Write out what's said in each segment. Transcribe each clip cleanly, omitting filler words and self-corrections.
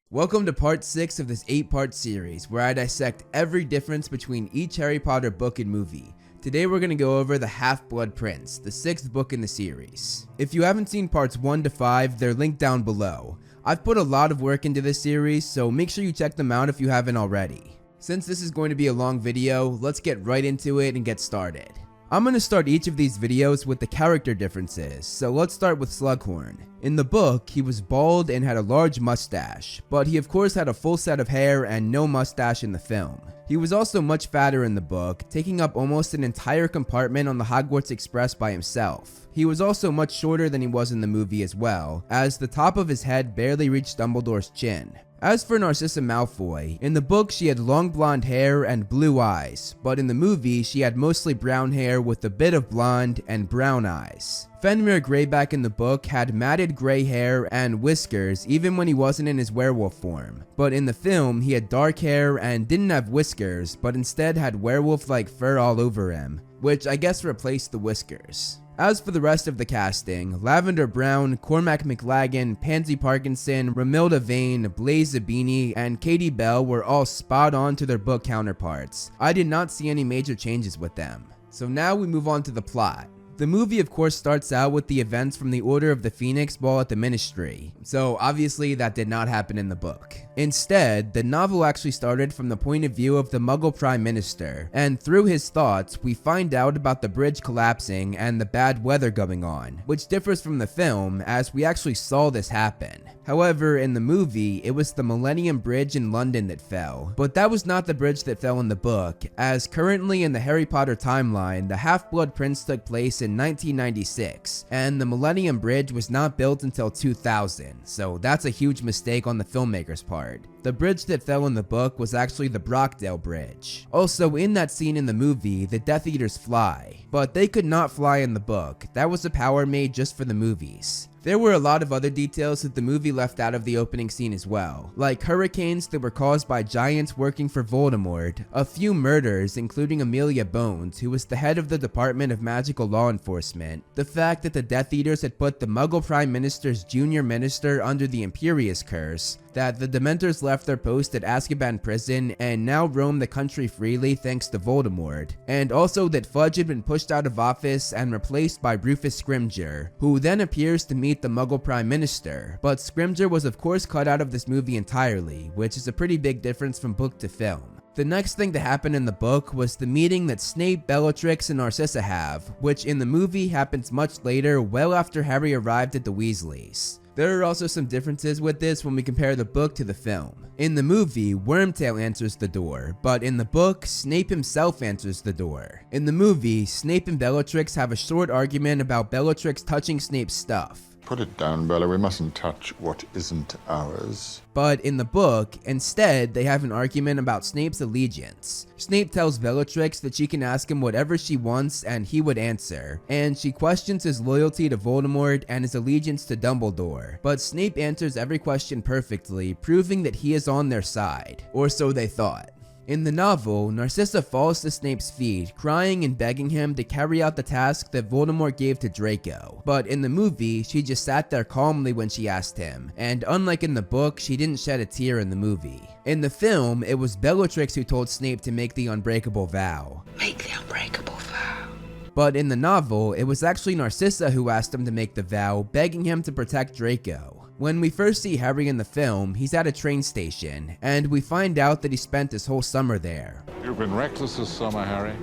Welcome to part 6 of this 8-part series where I dissect every difference between each Harry Potter book and movie. Today we're going to go over the Half-Blood Prince, the 6th book in the series. If you haven't seen parts 1 to 5, they're linked down below. I've put a lot of work into this series, so make sure you check them out if you haven't already. Since this is going to be a long video, let's get right into it and get started. I'm going to start each of these videos with the character differences, so let's start with Slughorn. In the book, he was bald and had a large mustache, but he of course had a full set of hair and no mustache in the film. He was also much fatter in the book, taking up almost an entire compartment on the Hogwarts Express by himself. He was also much shorter than he was in the movie as well, as the top of his head barely reached Dumbledore's chin. As for Narcissa Malfoy, in the book she had long blonde hair and blue eyes, but in the movie she had mostly brown hair with a bit of blonde and brown eyes. Fenrir Greyback in the book had matted gray hair and whiskers even when he wasn't in his werewolf form, but in the film he had dark hair and didn't have whiskers, but instead had werewolf-like fur all over him, which I guess replaced the whiskers. As for the rest of the casting, Lavender Brown, Cormac McLagan, Pansy Parkinson, Romilda Vane, Blaise Zabini, and Katie Bell were all spot on to their book counterparts. I did not see any major changes with them. So now we move on to the plot. The movie of course starts out with the events from the Order of the Phoenix Ball at the Ministry, so obviously that did not happen in the book. Instead, the novel actually started from the point of view of the Muggle Prime Minister, and through his thoughts, we find out about the bridge collapsing and the bad weather going on, which differs from the film as we actually saw this happen. However, in the movie, it was the Millennium Bridge in London that fell, but that was not the bridge that fell in the book, as currently in the Harry Potter timeline, the Half-Blood Prince took place in 1996, and the Millennium Bridge was not built until 2000, so that's a huge mistake on the filmmaker's part. The bridge that fell in the book was actually the Brockdale Bridge. Also, in that scene in the movie, the Death Eaters fly, but they could not fly in the book. That was a power made just for the movies. There were a lot of other details that the movie left out of the opening scene as well, like hurricanes that were caused by giants working for Voldemort, a few murders including Amelia Bones, who was the head of the Department of Magical Law Enforcement, the fact that the Death Eaters had put the Muggle Prime Minister's junior minister under the Imperius Curse, that the Dementors left their post at Azkaban Prison and now roam the country freely thanks to Voldemort, and also that Fudge had been pushed out of office and replaced by Rufus Scrimgeour, who then appears to meet the Muggle Prime Minister, but Scrimgeour was of course cut out of this movie entirely, which is a pretty big difference from book to film. The next thing to happen in the book was the meeting that Snape, Bellatrix, and Narcissa have, which in the movie happens much later, well after Harry arrived at the Weasleys. There are also some differences with this when we compare the book to the film. In the movie, Wormtail answers the door, but in the book, Snape himself answers the door. In the movie, Snape and Bellatrix have a short argument about Bellatrix touching Snape's stuff. Put it down, Bella, we mustn't touch what isn't ours. But in the book, instead, they have an argument about Snape's allegiance. Snape tells Bellatrix that she can ask him whatever she wants and he would answer, and she questions his loyalty to Voldemort and his allegiance to Dumbledore. But Snape answers every question perfectly, proving that he is on their side, or so they thought. In the novel, Narcissa falls to Snape's feet, crying and begging him to carry out the task that Voldemort gave to Draco. But in the movie, she just sat there calmly when she asked him, and unlike in the book, she didn't shed a tear in the movie. In the film, it was Bellatrix who told Snape to make the unbreakable vow. Make the unbreakable vow. But in the novel, it was actually Narcissa who asked him to make the vow, begging him to protect Draco. When we first see Harry in the film, he's at a train station, and we find out that he spent his whole summer there. You've been reckless this summer, Harry.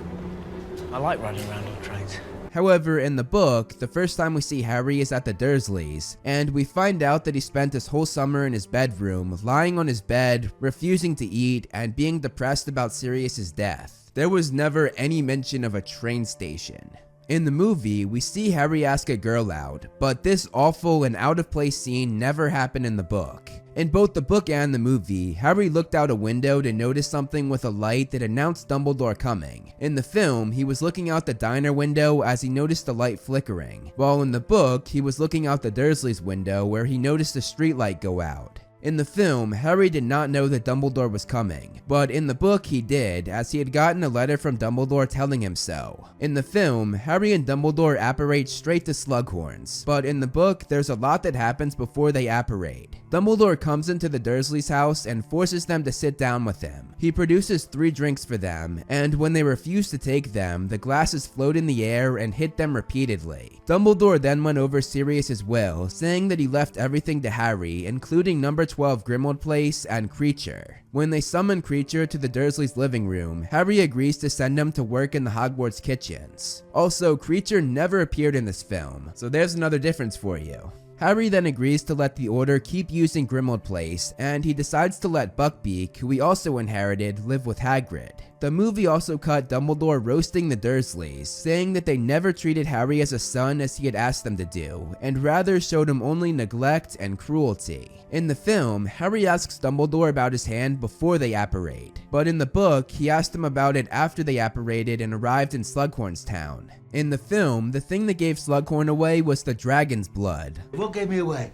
I like riding around on trains. However, in the book, the first time we see Harry is at the Dursleys, and we find out that he spent his whole summer in his bedroom, lying on his bed, refusing to eat, and being depressed about Sirius's death. There was never any mention of a train station. In the movie, we see Harry ask a girl out, but this awful and out-of-place scene never happened in the book. In both the book and the movie, Harry looked out a window to notice something with a light that announced Dumbledore coming. In the film, he was looking out the diner window as he noticed the light flickering, while in the book, he was looking out the Dursleys' window where he noticed a streetlight go out. In the film, Harry did not know that Dumbledore was coming, but in the book he did, as he had gotten a letter from Dumbledore telling him so. In the film, Harry and Dumbledore apparate straight to Slughorns, but in the book there's a lot that happens before they apparate. Dumbledore comes into the Dursleys' house and forces them to sit down with him. He produces 3 drinks for them, and when they refuse to take them, the glasses float in the air and hit them repeatedly. Dumbledore then went over Sirius's will, saying that he left everything to Harry, including number 12 Grimmauld Place and Kreacher. When they summon Kreacher to the Dursleys' living room, Harry agrees to send him to work in the Hogwarts kitchens. Also, Kreacher never appeared in this film, so there's another difference for you. Harry then agrees to let the Order keep using Grimmauld Place, and he decides to let Buckbeak, who he also inherited, live with Hagrid. The movie also cut Dumbledore roasting the Dursleys, saying that they never treated Harry as a son as he had asked them to do, and rather showed him only neglect and cruelty. In the film, Harry asks Dumbledore about his hand before they apparate, but in the book, he asked him about it after they apparated and arrived in Slughorn's town. In the film, the thing that gave Slughorn away was the dragon's blood. What gave me away?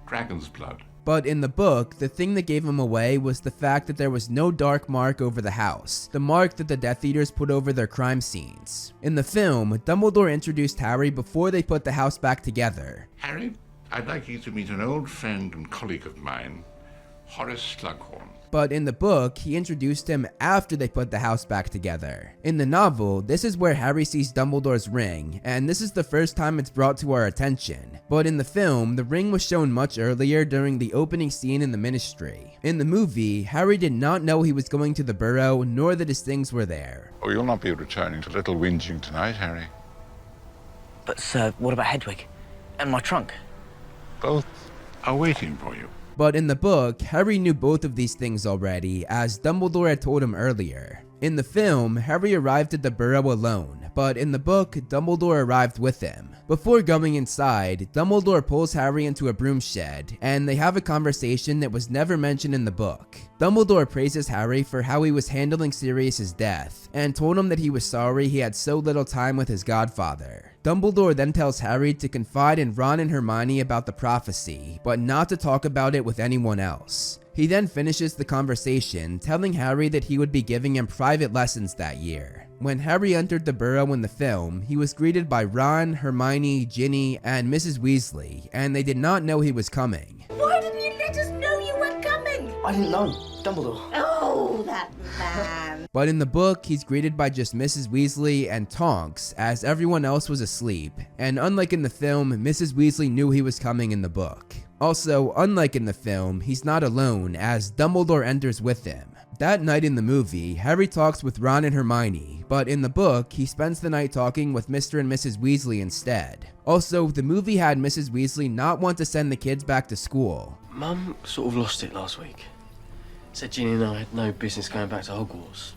Dragon's blood. But in the book, the thing that gave him away was the fact that there was no dark mark over the house, the mark that the Death Eaters put over their crime scenes. In the film, Dumbledore introduced Harry before they put the house back together. Harry, I'd like you to meet an old friend and colleague of mine, Horace Slughorn. But in the book, he introduced him after they put the house back together. In the novel, this is where Harry sees Dumbledore's ring, and this is the first time it's brought to our attention. But in the film, the ring was shown much earlier during the opening scene in the Ministry. In the movie, Harry did not know he was going to the Burrow, nor that his things were there. Oh, you'll not be returning to Little Whinging tonight, Harry. But, sir, what about Hedwig? And my trunk? Both are waiting for you. But in the book, Harry knew both of these things already, as Dumbledore had told him earlier. In the film, Harry arrived at the Burrow alone, but in the book, Dumbledore arrived with him. Before going inside, Dumbledore pulls Harry into a broom shed, and they have a conversation that was never mentioned in the book. Dumbledore praises Harry for how he was handling Sirius's death, and told him that he was sorry he had so little time with his godfather. Dumbledore then tells Harry to confide in Ron and Hermione about the prophecy, but not to talk about it with anyone else. He then finishes the conversation, telling Harry that he would be giving him private lessons that year. When Harry entered the Burrow in the film, he was greeted by Ron, Hermione, Ginny, and Mrs. Weasley, and they did not know he was coming. Why didn't you let us know you were coming? I didn't know. Dumbledore. Oh, that man. But in the book, he's greeted by just Mrs. Weasley and Tonks, as everyone else was asleep, and unlike in the film, Mrs. Weasley knew he was coming in the book. Also, unlike in the film, he's not alone, as Dumbledore enters with him. That night in the movie, Harry talks with Ron and Hermione, but in the book, he spends the night talking with Mr. and Mrs. Weasley instead. Also, the movie had Mrs. Weasley not want to send the kids back to school. Mum sort of lost it last week. Said Ginny and I had no business going back to Hogwarts.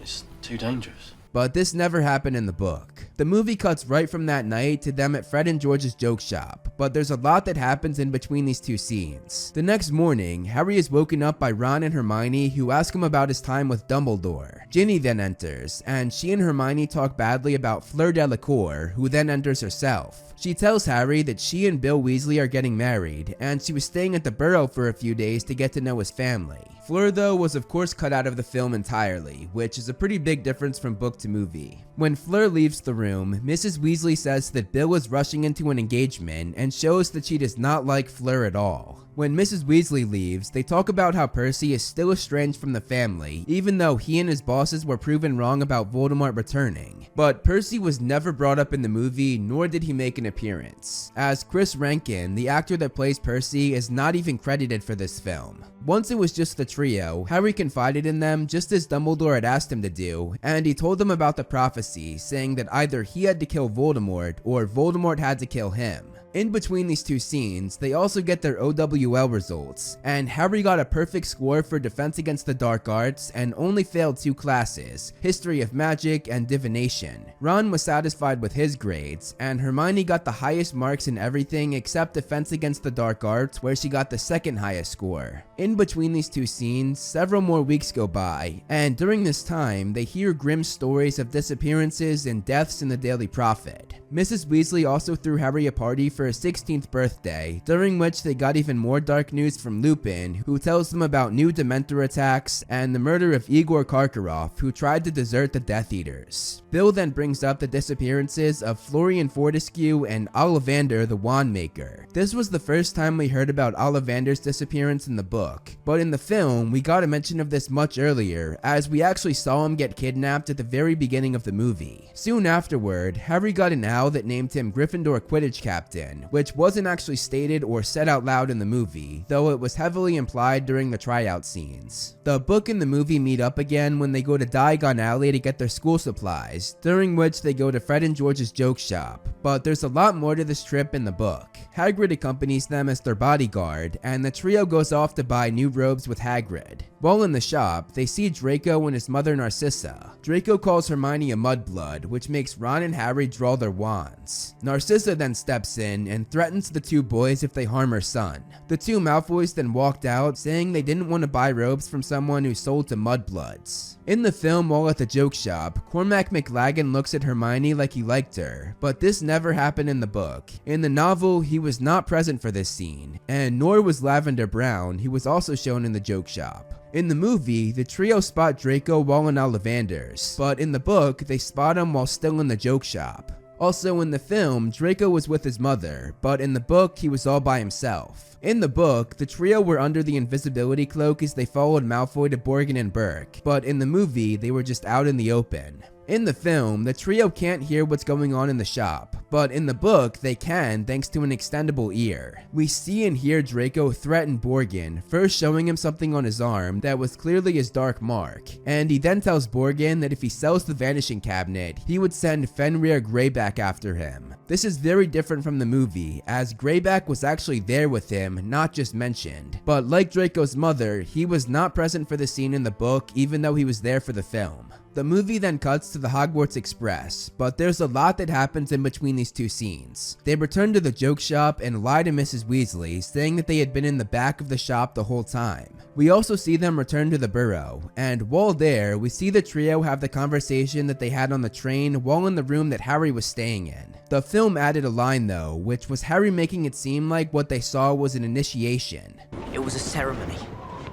It's too dangerous. But this never happened in the book. The movie cuts right from that night to them at Fred and George's joke shop, but there's a lot that happens in between these two scenes. The next morning, Harry is woken up by Ron and Hermione, who ask him about his time with Dumbledore. Ginny then enters, and she and Hermione talk badly about Fleur Delacour, who then enters herself. She tells Harry that she and Bill Weasley are getting married, and she was staying at the Burrow for a few days to get to know his family. Fleur, though, was of course cut out of the film entirely, which is a pretty big difference from book to movie. When Fleur leaves the room, Mrs. Weasley says that Bill is rushing into an engagement and shows that she does not like Fleur at all. When Mrs. Weasley leaves, they talk about how Percy is still estranged from the family, even though he and his bosses were proven wrong about Voldemort returning. But Percy was never brought up in the movie, nor did he make an appearance, as Chris Rankin, the actor that plays Percy, is not even credited for this film. Once it was just the trio, Harry confided in them just as Dumbledore had asked him to do, and he told them about the prophecy, saying that either he had to kill Voldemort or Voldemort had to kill him. In between these two scenes, they also get their OWL results, and Harry got a perfect score for Defense Against the Dark Arts and only failed 2 classes, History of Magic and Divination. Ron was satisfied with his grades, and Hermione got the highest marks in everything except Defense Against the Dark Arts, where she got the second highest score. In between these two scenes, several more weeks go by, and during this time, they hear grim stories of disappearances and deaths in the Daily Prophet. Mrs. Weasley also threw Harry a party for for his 16th birthday, during which they got even more dark news from Lupin, who tells them about new Dementor attacks and the murder of Igor Karkaroff, who tried to desert the Death Eaters. Bill then brings up the disappearances of Florian Fortescue and Ollivander the Wand Maker. This was the first time we heard about Ollivander's disappearance in the book, but in the film we got a mention of this much earlier, as we actually saw him get kidnapped at the very beginning of the movie. Soon afterward, Harry got an owl that named him Gryffindor Quidditch Captain, which wasn't actually stated or said out loud in the movie, though it was heavily implied during the tryout scenes. The book and the movie meet up again when they go to Diagon Alley to get their school supplies, during which they go to Fred and George's joke shop, but there's a lot more to this trip in the book. Hagrid accompanies them as their bodyguard, and the trio goes off to buy new robes with Hagrid. While in the shop, they see Draco and his mother Narcissa. Draco calls Hermione a mudblood, which makes Ron and Harry draw their wands. Narcissa then steps in and threatens the two boys if they harm her son. The two Malfoys then walked out, saying they didn't want to buy robes from someone who sold to mudbloods. In the film, while at the joke shop, Cormac McLaggen looks at Hermione like he liked her, but this never happened in the book. In the novel, he was not present for this scene, and nor was Lavender Brown, who was also shown in the joke shop. In the movie, the trio spot Draco while in Ollivander's, but in the book, they spot him while still in the joke shop. Also in the film, Draco was with his mother, but in the book, he was all by himself. In the book, the trio were under the invisibility cloak as they followed Malfoy to Borgin and Burke, but in the movie, they were just out in the open. In the film, the trio can't hear what's going on in the shop, but in the book, they can thanks to an extendable ear. We see and hear Draco threaten Borgin, first showing him something on his arm that was clearly his dark mark, and he then tells Borgin that if he sells the Vanishing Cabinet, he would send Fenrir Greyback after him. This is very different from the movie, as Greyback was actually there with him, not just mentioned, but like Draco's mother, he was not present for the scene in the book even though he was there for the film. The movie then cuts to the Hogwarts Express, but there's a lot that happens in between these two scenes. They return to the joke shop and lie to Mrs. Weasley, saying that they had been in the back of the shop the whole time. We also see them return to the Burrow, and while there, we see the trio have the conversation that they had on the train while in the room that Harry was staying in. The film added a line though, which was Harry making it seem like what they saw was an initiation. It was a ceremony,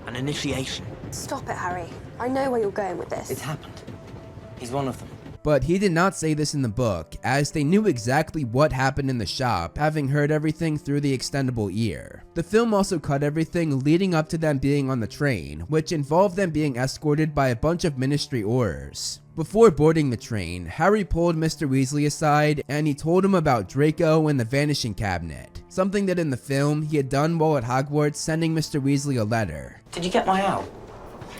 an initiation. Stop it, Harry. I know where you're going with this. It's happened. He's one of them. But he did not say this in the book, as they knew exactly what happened in the shop, having heard everything through the extendable ear. The film also cut everything leading up to them being on the train, which involved them being escorted by a bunch of Ministry Aurors. Before boarding the train, Harry pulled Mr. Weasley aside and he told him about Draco and the Vanishing Cabinet, something that in the film he had done while at Hogwarts, sending Mr. Weasley a letter. Did you get my owl?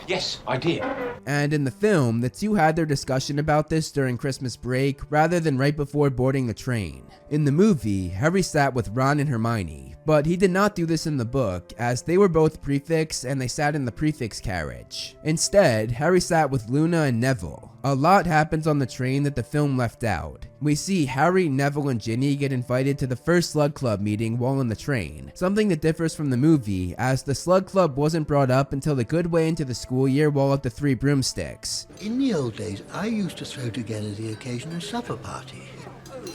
Yes, I did. And in the film, the two had their discussion about this during Christmas break rather than right before boarding the train. In the movie, Harry sat with Ron and Hermione, but he did not do this in the book as they were both prefects and they sat in the prefects carriage. Instead, Harry sat with Luna and Neville. A lot happens on the train that the film left out. We see Harry, Neville, and Ginny get invited to the first Slug Club meeting while on the train, something that differs from the movie as the Slug Club wasn't brought up until a good way into the school year while at the Three Broomsticks. In the old days, I used to throw together the occasional supper party.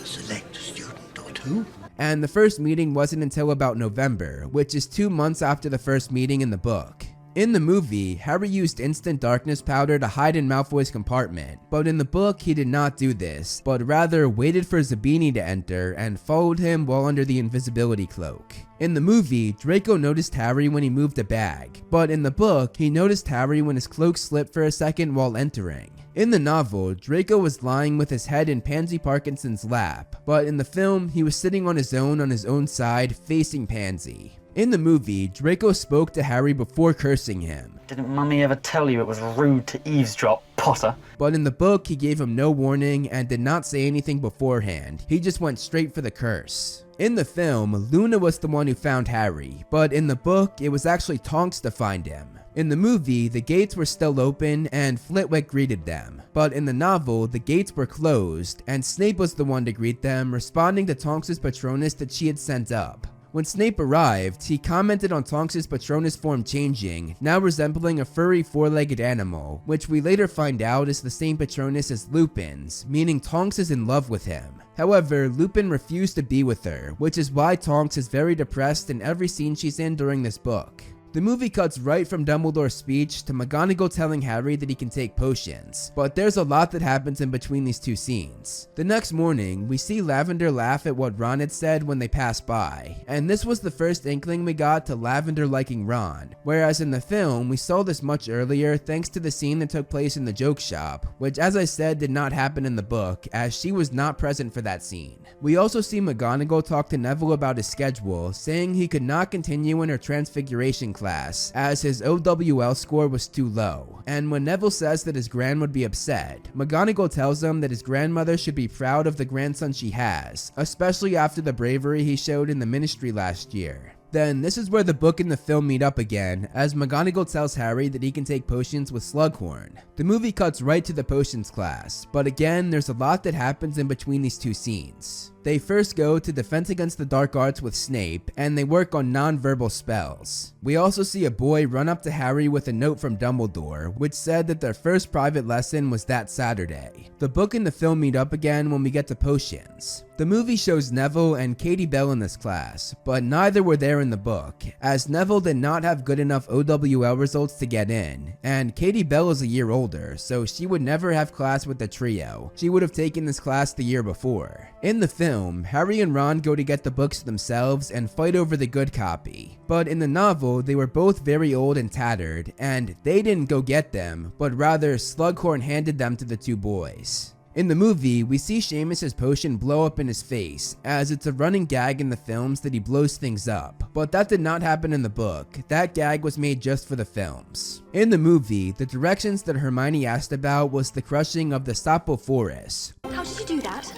Select a student or two. And the first meeting wasn't until about November, which is 2 months after the first meeting in the book. In the movie, Harry used instant darkness powder to hide in Malfoy's compartment, but in the book he did not do this, but rather waited for Zabini to enter and followed him while under the invisibility cloak. In the movie, Draco noticed Harry when he moved a bag, but in the book, he noticed Harry when his cloak slipped for a second while entering. In the novel, Draco was lying with his head in Pansy Parkinson's lap, but in the film, he was sitting on his own side, facing Pansy. In the movie, Draco spoke to Harry before cursing him. Didn't Mummy ever tell you it was rude to eavesdrop, Potter? But in the book, he gave him no warning and did not say anything beforehand. He just went straight for the curse. In the film, Luna was the one who found Harry, but in the book, it was actually Tonks to find him. In the movie, the gates were still open and Flitwick greeted them, but in the novel, the gates were closed and Snape was the one to greet them, responding to Tonks' Patronus that she had sent up. When Snape arrived, he commented on Tonks' Patronus form changing, now resembling a furry four-legged animal, which we later find out is the same Patronus as Lupin's, meaning Tonks is in love with him. However, Lupin refused to be with her, which is why Tonks is very depressed in every scene she's in during this book. The movie cuts right from Dumbledore's speech to McGonagall telling Harry that he can take potions, but there's a lot that happens in between these two scenes. The next morning, we see Lavender laugh at what Ron had said when they passed by, and this was the first inkling we got to Lavender liking Ron, whereas in the film, we saw this much earlier thanks to the scene that took place in the joke shop, which as I said did not happen in the book, as she was not present for that scene. We also see McGonagall talk to Neville about his schedule, saying he could not continue in her Transfiguration class as his OWL score was too low, and when Neville says that his gran would be upset, McGonagall tells him that his grandmother should be proud of the grandson she has, especially after the bravery he showed in the Ministry last year. Then this is where the book and the film meet up again, as McGonagall tells Harry that he can take potions with Slughorn. The movie cuts right to the potions class, but again there's a lot that happens in between these two scenes. They first go to Defense Against the Dark Arts with Snape, and they work on non-verbal spells. We also see a boy run up to Harry with a note from Dumbledore, which said that their first private lesson was that Saturday. The book and the film meet up again when we get to potions. The movie shows Neville and Katie Bell in this class, but neither were there in the book, as Neville did not have good enough OWL results to get in, and Katie Bell is a year older, so she would never have class with the trio. She would have taken this class the year before. In the film, Harry and Ron go to get the books themselves and fight over the good copy, but in the novel, they were both very old and tattered, and they didn't go get them, but rather Slughorn handed them to the two boys. In the movie, we see Seamus's potion blow up in his face, as it's a running gag in the films that he blows things up, but that did not happen in the book. That gag was made just for the films. In the movie, the directions that Hermione asked about was the crushing of the Sapophoros. How did you do that?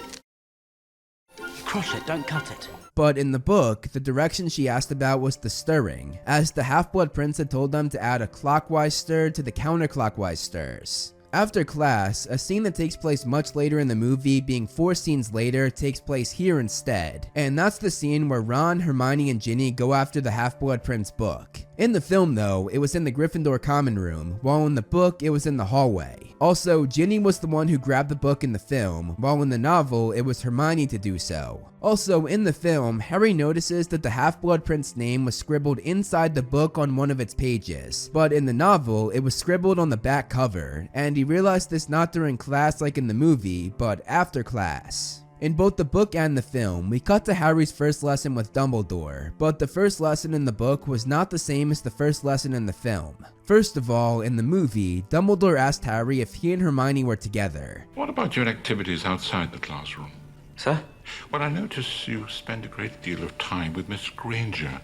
Crush it, don't cut it. But in the book, the direction she asked about was the stirring, as the Half-Blood Prince had told them to add a clockwise stir to the counterclockwise stirs. After class, a scene that takes place much later in the movie, being 4 scenes later, takes place here instead, and that's the scene where Ron, Hermione, and Ginny go after the Half-Blood Prince book. In the film though, it was in the Gryffindor common room, while in the book it was in the hallway. Also, Ginny was the one who grabbed the book in the film, while in the novel it was Hermione to do so. Also, in the film, Harry notices that the Half-Blood Prince name was scribbled inside the book on one of its pages, but in the novel it was scribbled on the back cover, and he realized this not during class like in the movie, but after class. In both the book and the film, we cut to Harry's first lesson with Dumbledore, but the first lesson in the book was not the same as the first lesson in the film. First of all, in the movie, Dumbledore asked Harry if he and Hermione were together. What about your activities outside the classroom? Sir? Well, I notice you spend a great deal of time with Miss Granger.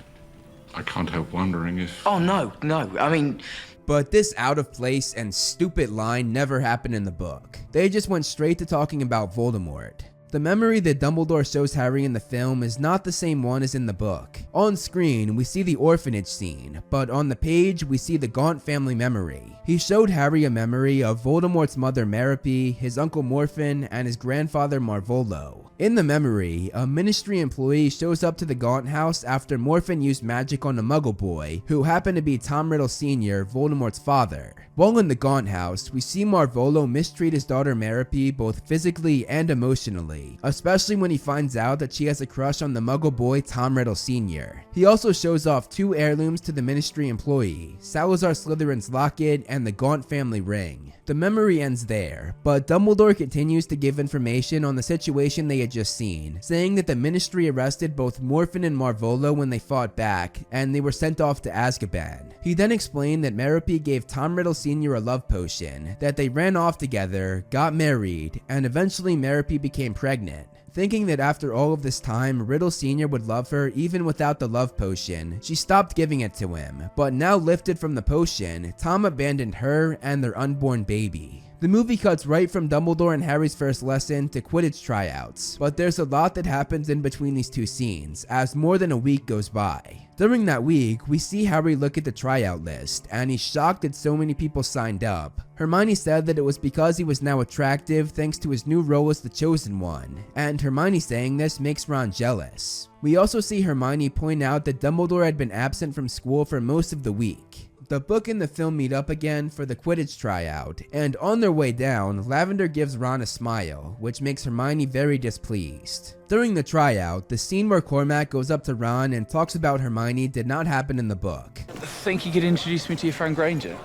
I can't help wondering if... Oh, no, I mean... But this out of place and stupid line never happened in the book. They just went straight to talking about Voldemort. The memory that Dumbledore shows Harry in the film is not the same one as in the book. On screen, we see the orphanage scene, but on the page, we see the Gaunt family memory. He showed Harry a memory of Voldemort's mother Merope, his uncle Morphin, and his grandfather Marvolo. In the memory, a Ministry employee shows up to the Gaunt house after Morphin used magic on a Muggle boy, who happened to be Tom Riddle Sr., Voldemort's father. While in the Gaunt house, we see Marvolo mistreat his daughter Merope both physically and emotionally, especially when he finds out that she has a crush on the Muggle boy Tom Riddle Sr. He also shows off 2 heirlooms to the Ministry employee, Salazar Slytherin's locket and the Gaunt family ring. The memory ends there, but Dumbledore continues to give information on the situation they had just seen, saying that the Ministry arrested both Morphin and Marvolo when they fought back, and they were sent off to Azkaban. He then explained that Merope gave Tom Riddle Sr. a love potion, that they ran off together, got married, and eventually Merope became pregnant. Thinking that after all of this time, Riddle Sr. would love her even without the love potion, she stopped giving it to him, but now lifted from the potion, Tom abandoned her and their unborn baby. The movie cuts right from Dumbledore and Harry's first lesson to Quidditch tryouts, but there's a lot that happens in between these two scenes as more than a week goes by. During that week, we see Harry look at the tryout list, and he's shocked that so many people signed up. Hermione said that it was because he was now attractive thanks to his new role as the Chosen One, and Hermione saying this makes Ron jealous. We also see Hermione point out that Dumbledore had been absent from school for most of the week. The book and the film meet up again for the Quidditch tryout, and on their way down, Lavender gives Ron a smile, which makes Hermione very displeased. During the tryout, the scene where Cormac goes up to Ron and talks about Hermione did not happen in the book. Think you could introduce me to your friend Granger?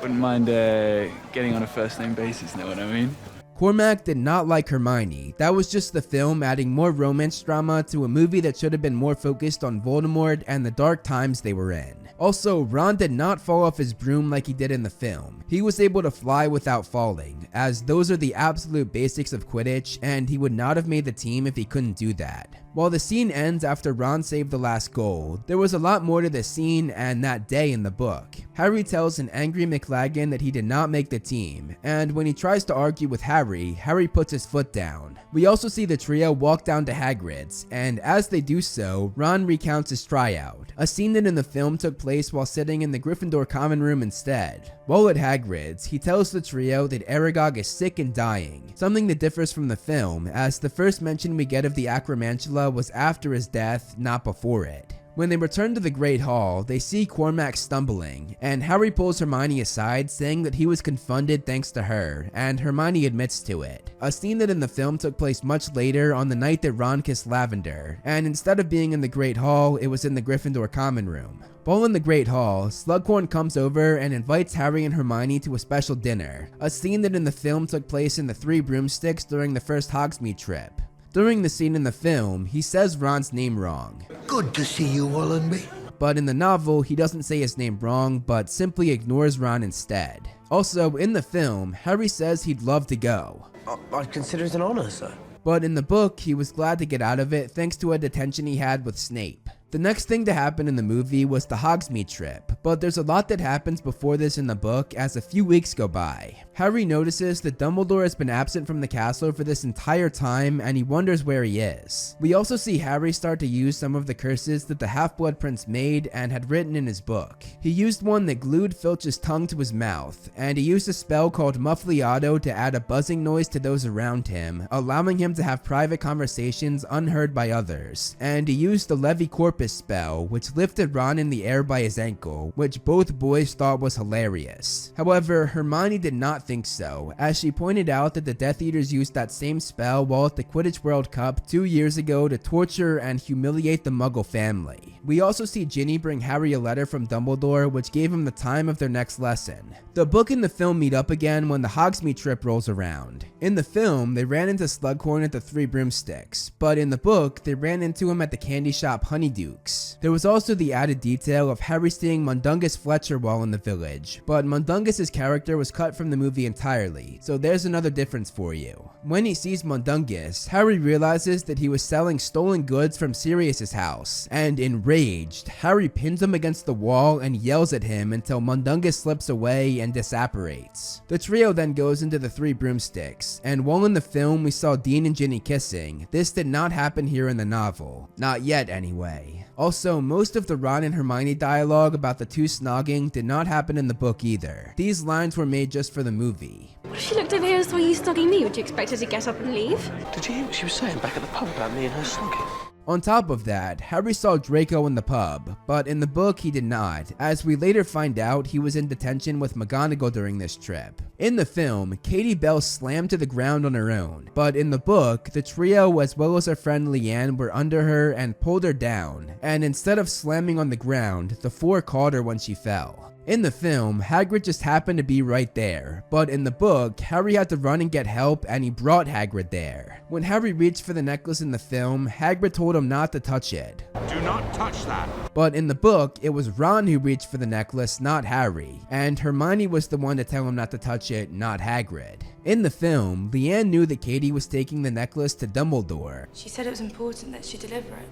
Wouldn't mind getting on a first name basis, know what I mean? Cormac did not like Hermione. That was just the film adding more romance drama to a movie that should have been more focused on Voldemort and the dark times they were in. Also, Ron did not fall off his broom like he did in the film. He was able to fly without falling, as those are the absolute basics of Quidditch, and he would not have made the team if he couldn't do that. While the scene ends after Ron saved the last goal, there was a lot more to the scene and that day in the book. Harry tells an angry McLaggen that he did not make the team, and when he tries to argue with Harry, Harry puts his foot down. We also see the trio walk down to Hagrid's, and as they do so, Ron recounts his tryout, a scene that in the film took place while sitting in the Gryffindor common room instead. While at Hagrid's, he tells the trio that Aragog is sick and dying, something that differs from the film, as the first mention we get of the Acromantula was after his death, not before it. When they return to the Great Hall, they see Cormac stumbling, and Harry pulls Hermione aside saying that he was confounded thanks to her, and Hermione admits to it. A scene that in the film took place much later on the night that Ron kissed Lavender, and instead of being in the Great Hall, it was in the Gryffindor common room. While in the Great Hall, Slughorn comes over and invites Harry and Hermione to a special dinner, a scene that in the film took place in the Three Broomsticks during the first Hogsmeade trip. During the scene in the film, he says Ron's name wrong. Good to see you, Wallenby. But in the novel, he doesn't say his name wrong, but simply ignores Ron instead. Also, in the film, Harry says he'd love to go. I'd consider it an honor, sir. But in the book, he was glad to get out of it thanks to a detention he had with Snape. The next thing to happen in the movie was the Hogsmeade trip, but there's a lot that happens before this in the book as a few weeks go by. Harry notices that Dumbledore has been absent from the castle for this entire time and he wonders where he is. We also see Harry start to use some of the curses that the Half-Blood Prince made and had written in his book. He used one that glued Filch's tongue to his mouth, and he used a spell called Muffliato to add a buzzing noise to those around him, allowing him to have private conversations unheard by others, and he used the Levicorpus spell, which lifted Ron in the air by his ankle, which both boys thought was hilarious. However, Hermione did not think so, as she pointed out that the Death Eaters used that same spell while at the Quidditch World Cup 2 years ago to torture and humiliate the Muggle family. We also see Ginny bring Harry a letter from Dumbledore which gave him the time of their next lesson. The book and the film meet up again when the Hogsmeade trip rolls around. In the film, they ran into Slughorn at the Three Broomsticks, but in the book, they ran into him at the candy shop Honeydukes. There was also the added detail of Harry seeing Mundungus Fletcher while in the village, but Mundungus's character was cut from the movie entirely, so there's another difference for you. When he sees Mundungus, Harry realizes that he was selling stolen goods from Sirius's house, and enraged, Harry pins him against the wall and yells at him until Mundungus slips away and disapparates. The trio then goes into the Three Broomsticks, and while in the film we saw Dean and Ginny kissing, this did not happen here in the novel. Not yet anyway. Also, most of the Ron and Hermione dialogue about the two snogging did not happen in the book either. These lines were made just for the movie. What if she looked over here and saw you snogging me? Would you expect her to get up and leave? Did you hear what she was saying back at the pub about me and her slogging? On top of that, Harry saw Draco in the pub, but in the book he did not, as we later find out he was in detention with McGonagall during this trip. In the film, Katie Bell slammed to the ground on her own, but in the book, the trio as well as her friend Leanne were under her and pulled her down, and instead of slamming on the ground, the four caught her when she fell. In the film, Hagrid just happened to be right there, but in the book, Harry had to run and get help and he brought Hagrid there. When Harry reached for the necklace in the film, Hagrid told him not to touch it. Do not touch that. But in the book, it was Ron who reached for the necklace, not Harry, and Hermione was the one to tell him not to touch it, not Hagrid. In the film, Leanne knew that Katie was taking the necklace to Dumbledore. She said it was important that she deliver it.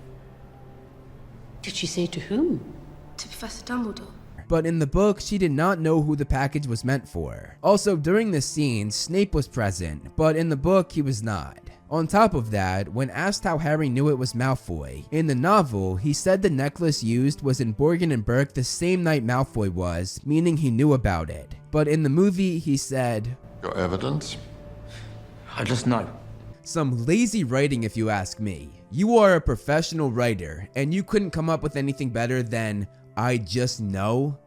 Did she say to whom? To Professor Dumbledore. but in the book, she did not know who the package was meant for. Also, during this scene, Snape was present, but in the book, he was not. On top of that, when asked how Harry knew it was Malfoy, in the novel, he said the necklace used was in Borgin and Burke the same night Malfoy was, meaning he knew about it. But in the movie, he said, Your evidence? I just know. Some lazy writing if you ask me. You are a professional writer, and you couldn't come up with anything better than, I just know?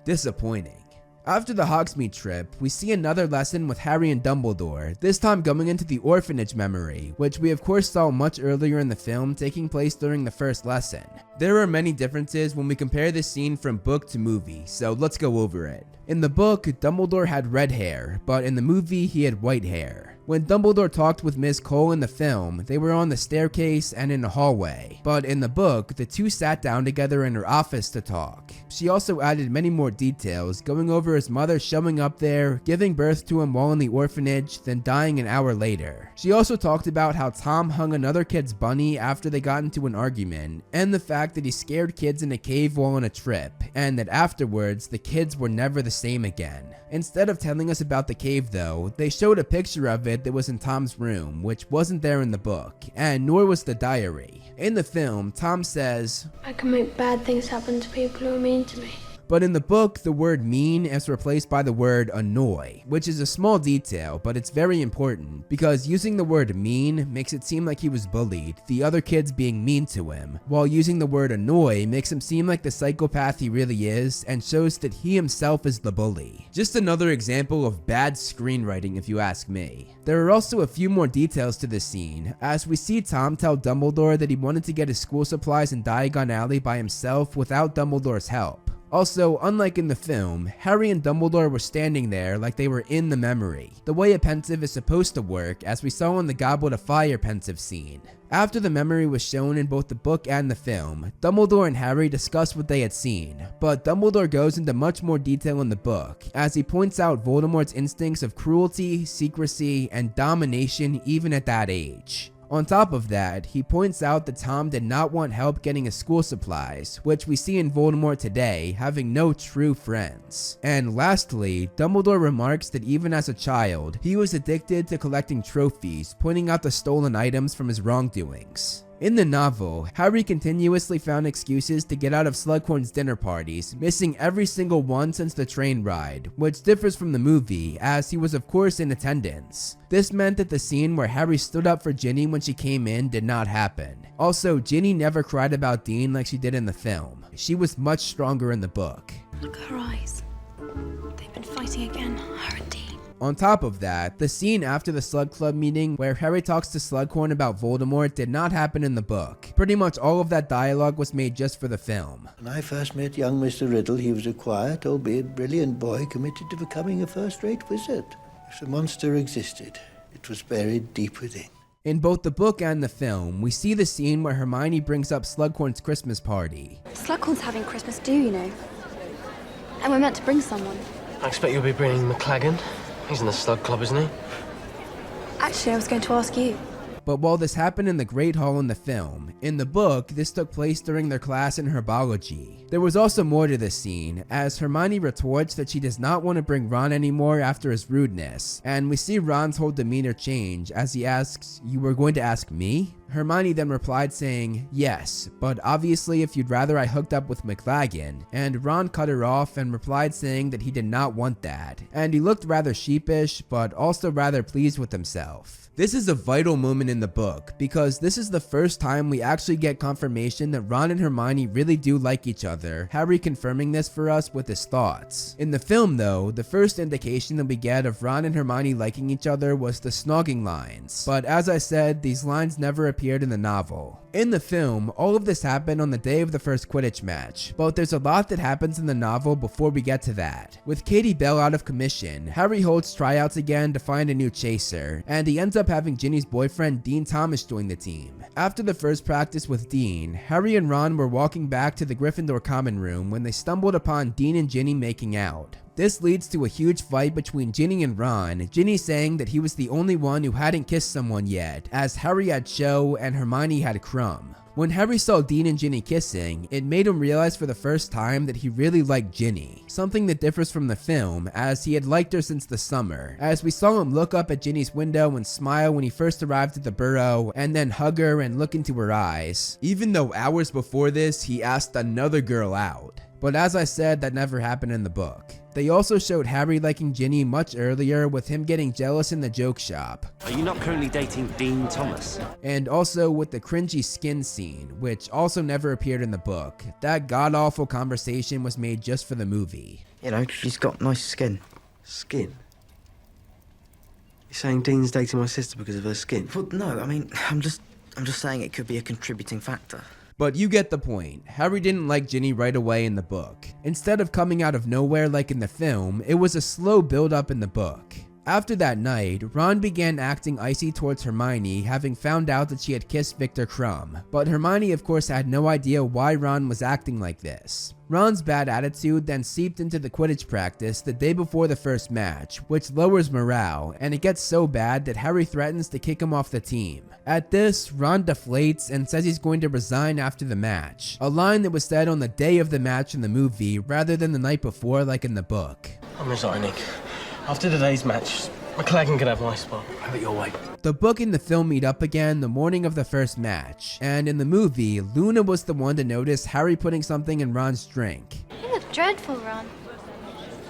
Disappointing. After the Hogsmeade trip, we see another lesson with Harry and Dumbledore, this time going into the Orphanage memory, which we of course saw much earlier in the film taking place during the first lesson. There are many differences when we compare this scene from book to movie, so let's go over it. In the book, Dumbledore had red hair, but in the movie he had white hair. When Dumbledore talked with Ms. Cole in the film, they were on the staircase and in the hallway, but in the book, the two sat down together in her office to talk. She also added many more details, going over his mother showing up there, giving birth to him while in the orphanage, then dying an hour later. She also talked about how Tom hung another kid's bunny after they got into an argument, and the fact that he scared kids in a cave while on a trip, and that afterwards, the kids were never the same again. Instead of telling us about the cave though, they showed a picture of it that was in Tom's room, which wasn't there in the book, and nor was the diary. In the film, Tom says, I can make bad things happen to people who are mean to me. But in the book, the word mean is replaced by the word annoy, which is a small detail, but it's very important, because using the word mean makes it seem like he was bullied, the other kids being mean to him, while using the word annoy makes him seem like the psychopath he really is, and shows that he himself is the bully. Just another example of bad screenwriting if you ask me. There are also a few more details to this scene, as we see Tom tell Dumbledore that he wanted to get his school supplies in Diagon Alley by himself without Dumbledore's help. Also, unlike in the film, Harry and Dumbledore were standing there like they were in the memory, the way a pensieve is supposed to work, as we saw in the Goblet of Fire pensieve scene. After the memory was shown in both the book and the film, Dumbledore and Harry discuss what they had seen, but Dumbledore goes into much more detail in the book, as he points out Voldemort's instincts of cruelty, secrecy, and domination even at that age. On top of that, he points out that Tom did not want help getting his school supplies, which we see in Voldemort today, having no true friends. And lastly, Dumbledore remarks that even as a child, he was addicted to collecting trophies, pointing out the stolen items from his wrongdoings. In the novel, Harry continuously found excuses to get out of Slughorn's dinner parties, missing every single one since the train ride, which differs from the movie, as he was of course in attendance. This meant that the scene where Harry stood up for Ginny when she came in did not happen. Also, Ginny never cried about Dean like she did in the film. She was much stronger in the book. Look at her eyes. They've been fighting again, her and Dean. On top of that, the scene after the Slug Club meeting where Harry talks to Slughorn about Voldemort did not happen in the book. Pretty much all of that dialogue was made just for the film. When I first met young Mr. Riddle, he was a quiet, albeit brilliant boy committed to becoming a first-rate wizard. If the monster existed, it was buried deep within. In both the book and the film, we see the scene where Hermione brings up Slughorn's Christmas party. Slughorn's having Christmas do, you know. And we're meant to bring someone. I expect you'll be bringing McLagan. He's in the Slug Club, isn't he? Actually, I was going to ask you. But while this happened in the Great Hall in the film, in the book, this took place during their class in herbology. There was also more to this scene, as Hermione retorts that she does not want to bring Ron anymore after his rudeness, and we see Ron's whole demeanor change as he asks, "You were going to ask me?" Hermione then replied saying, "Yes, but obviously if you'd rather I hooked up with McLagan," and Ron cut her off and replied saying that he did not want that, and he looked rather sheepish, but also rather pleased with himself. This is a vital moment in the book, because this is the first time we actually get confirmation that Ron and Hermione really do like each other, Harry confirming this for us with his thoughts. In the film though, the first indication that we get of Ron and Hermione liking each other was the snogging lines, but as I said, these lines never appeared in the novel. In the film, all of this happened on the day of the first Quidditch match, but there's a lot that happens in the novel before we get to that. With Katie Bell out of commission, Harry holds tryouts again to find a new chaser, and he ends up having Ginny's boyfriend Dean Thomas join the team. After the first practice with Dean, Harry and Ron were walking back to the Gryffindor common room when they stumbled upon Dean and Ginny making out. This leads to a huge fight between Ginny and Ron, Ginny saying that he was the only one who hadn't kissed someone yet, as Harry had Cho and Hermione had Crumb. When Harry saw Dean and Ginny kissing, it made him realize for the first time that he really liked Ginny, something that differs from the film, as he had liked her since the summer, as we saw him look up at Ginny's window and smile when he first arrived at the Burrow, and then hug her and look into her eyes, even though hours before this he asked another girl out. But as I said, that never happened in the book. They also showed Harry liking Ginny much earlier, with him getting jealous in the joke shop. Are you not currently dating Dean Thomas? And also with the cringy skin scene, which also never appeared in the book. That god-awful conversation was made just for the movie. You know, she's got nice skin. Skin? You're saying Dean's dating my sister because of her skin? Well, no, I mean, I'm just saying it could be a contributing factor. But you get the point. Harry didn't like Ginny right away in the book. Instead of coming out of nowhere like in the film, it was a slow build up in the book. After that night, Ron began acting icy towards Hermione, having found out that she had kissed Victor Crumb, but Hermione of course had no idea why Ron was acting like this. Ron's bad attitude then seeped into the Quidditch practice the day before the first match, which lowers morale, and it gets so bad that Harry threatens to kick him off the team. At this, Ron deflates and says he's going to resign after the match, a line that was said on the day of the match in the movie rather than the night before like in the book. I'm resigning. After today's match, McLaggen can have my spot. Have it your way. The book and the film meet up again the morning of the first match, and in the movie, Luna was the one to notice Harry putting something in Ron's drink. You look dreadful, Ron.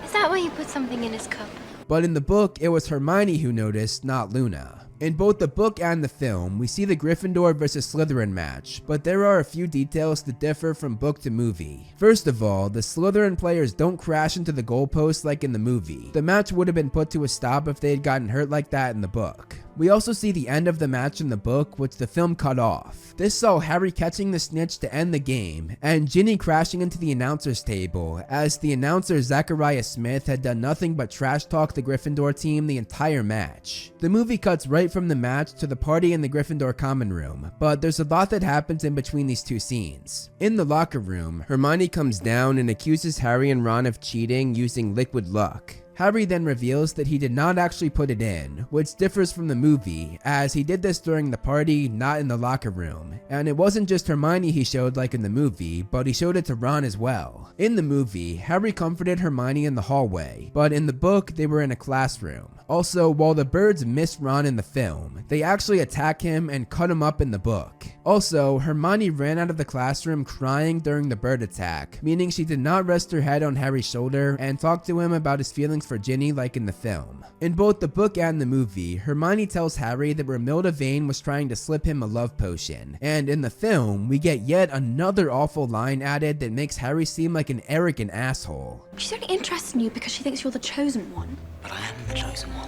Is that why you put something in his cup? But in the book, it was Hermione who noticed, not Luna. In both the book and the film, we see the Gryffindor versus Slytherin match, but there are a few details that differ from book to movie. First of all, the Slytherin players don't crash into the goalposts like in the movie. The match would have been put to a stop if they had gotten hurt like that in the book. We also see the end of the match in the book, which the film cut off. This saw Harry catching the snitch to end the game, and Ginny crashing into the announcer's table, as the announcer Zachariah Smith had done nothing but trash talk the Gryffindor team the entire match. The movie cuts right from the match to the party in the Gryffindor common room, but there's a lot that happens in between these two scenes. In the locker room, Hermione comes down and accuses Harry and Ron of cheating using liquid luck. Harry then reveals that he did not actually put it in, which differs from the movie, as he did this during the party, not in the locker room. And it wasn't just Hermione he showed like in the movie, but he showed it to Ron as well. In the movie, Harry comforted Hermione in the hallway, but in the book, they were in a classroom. Also, while the birds miss Ron in the film, they actually attack him and cut him up in the book. Also, Hermione ran out of the classroom crying during the bird attack, meaning she did not rest her head on Harry's shoulder and talk to him about his feelings for Ginny like in the film. In both the book and the movie, Hermione tells Harry that Romilda Vane was trying to slip him a love potion, and in the film, we get yet another awful line added that makes Harry seem like an arrogant asshole. She's only interested in you because she thinks you're the chosen one. But I am the chosen one.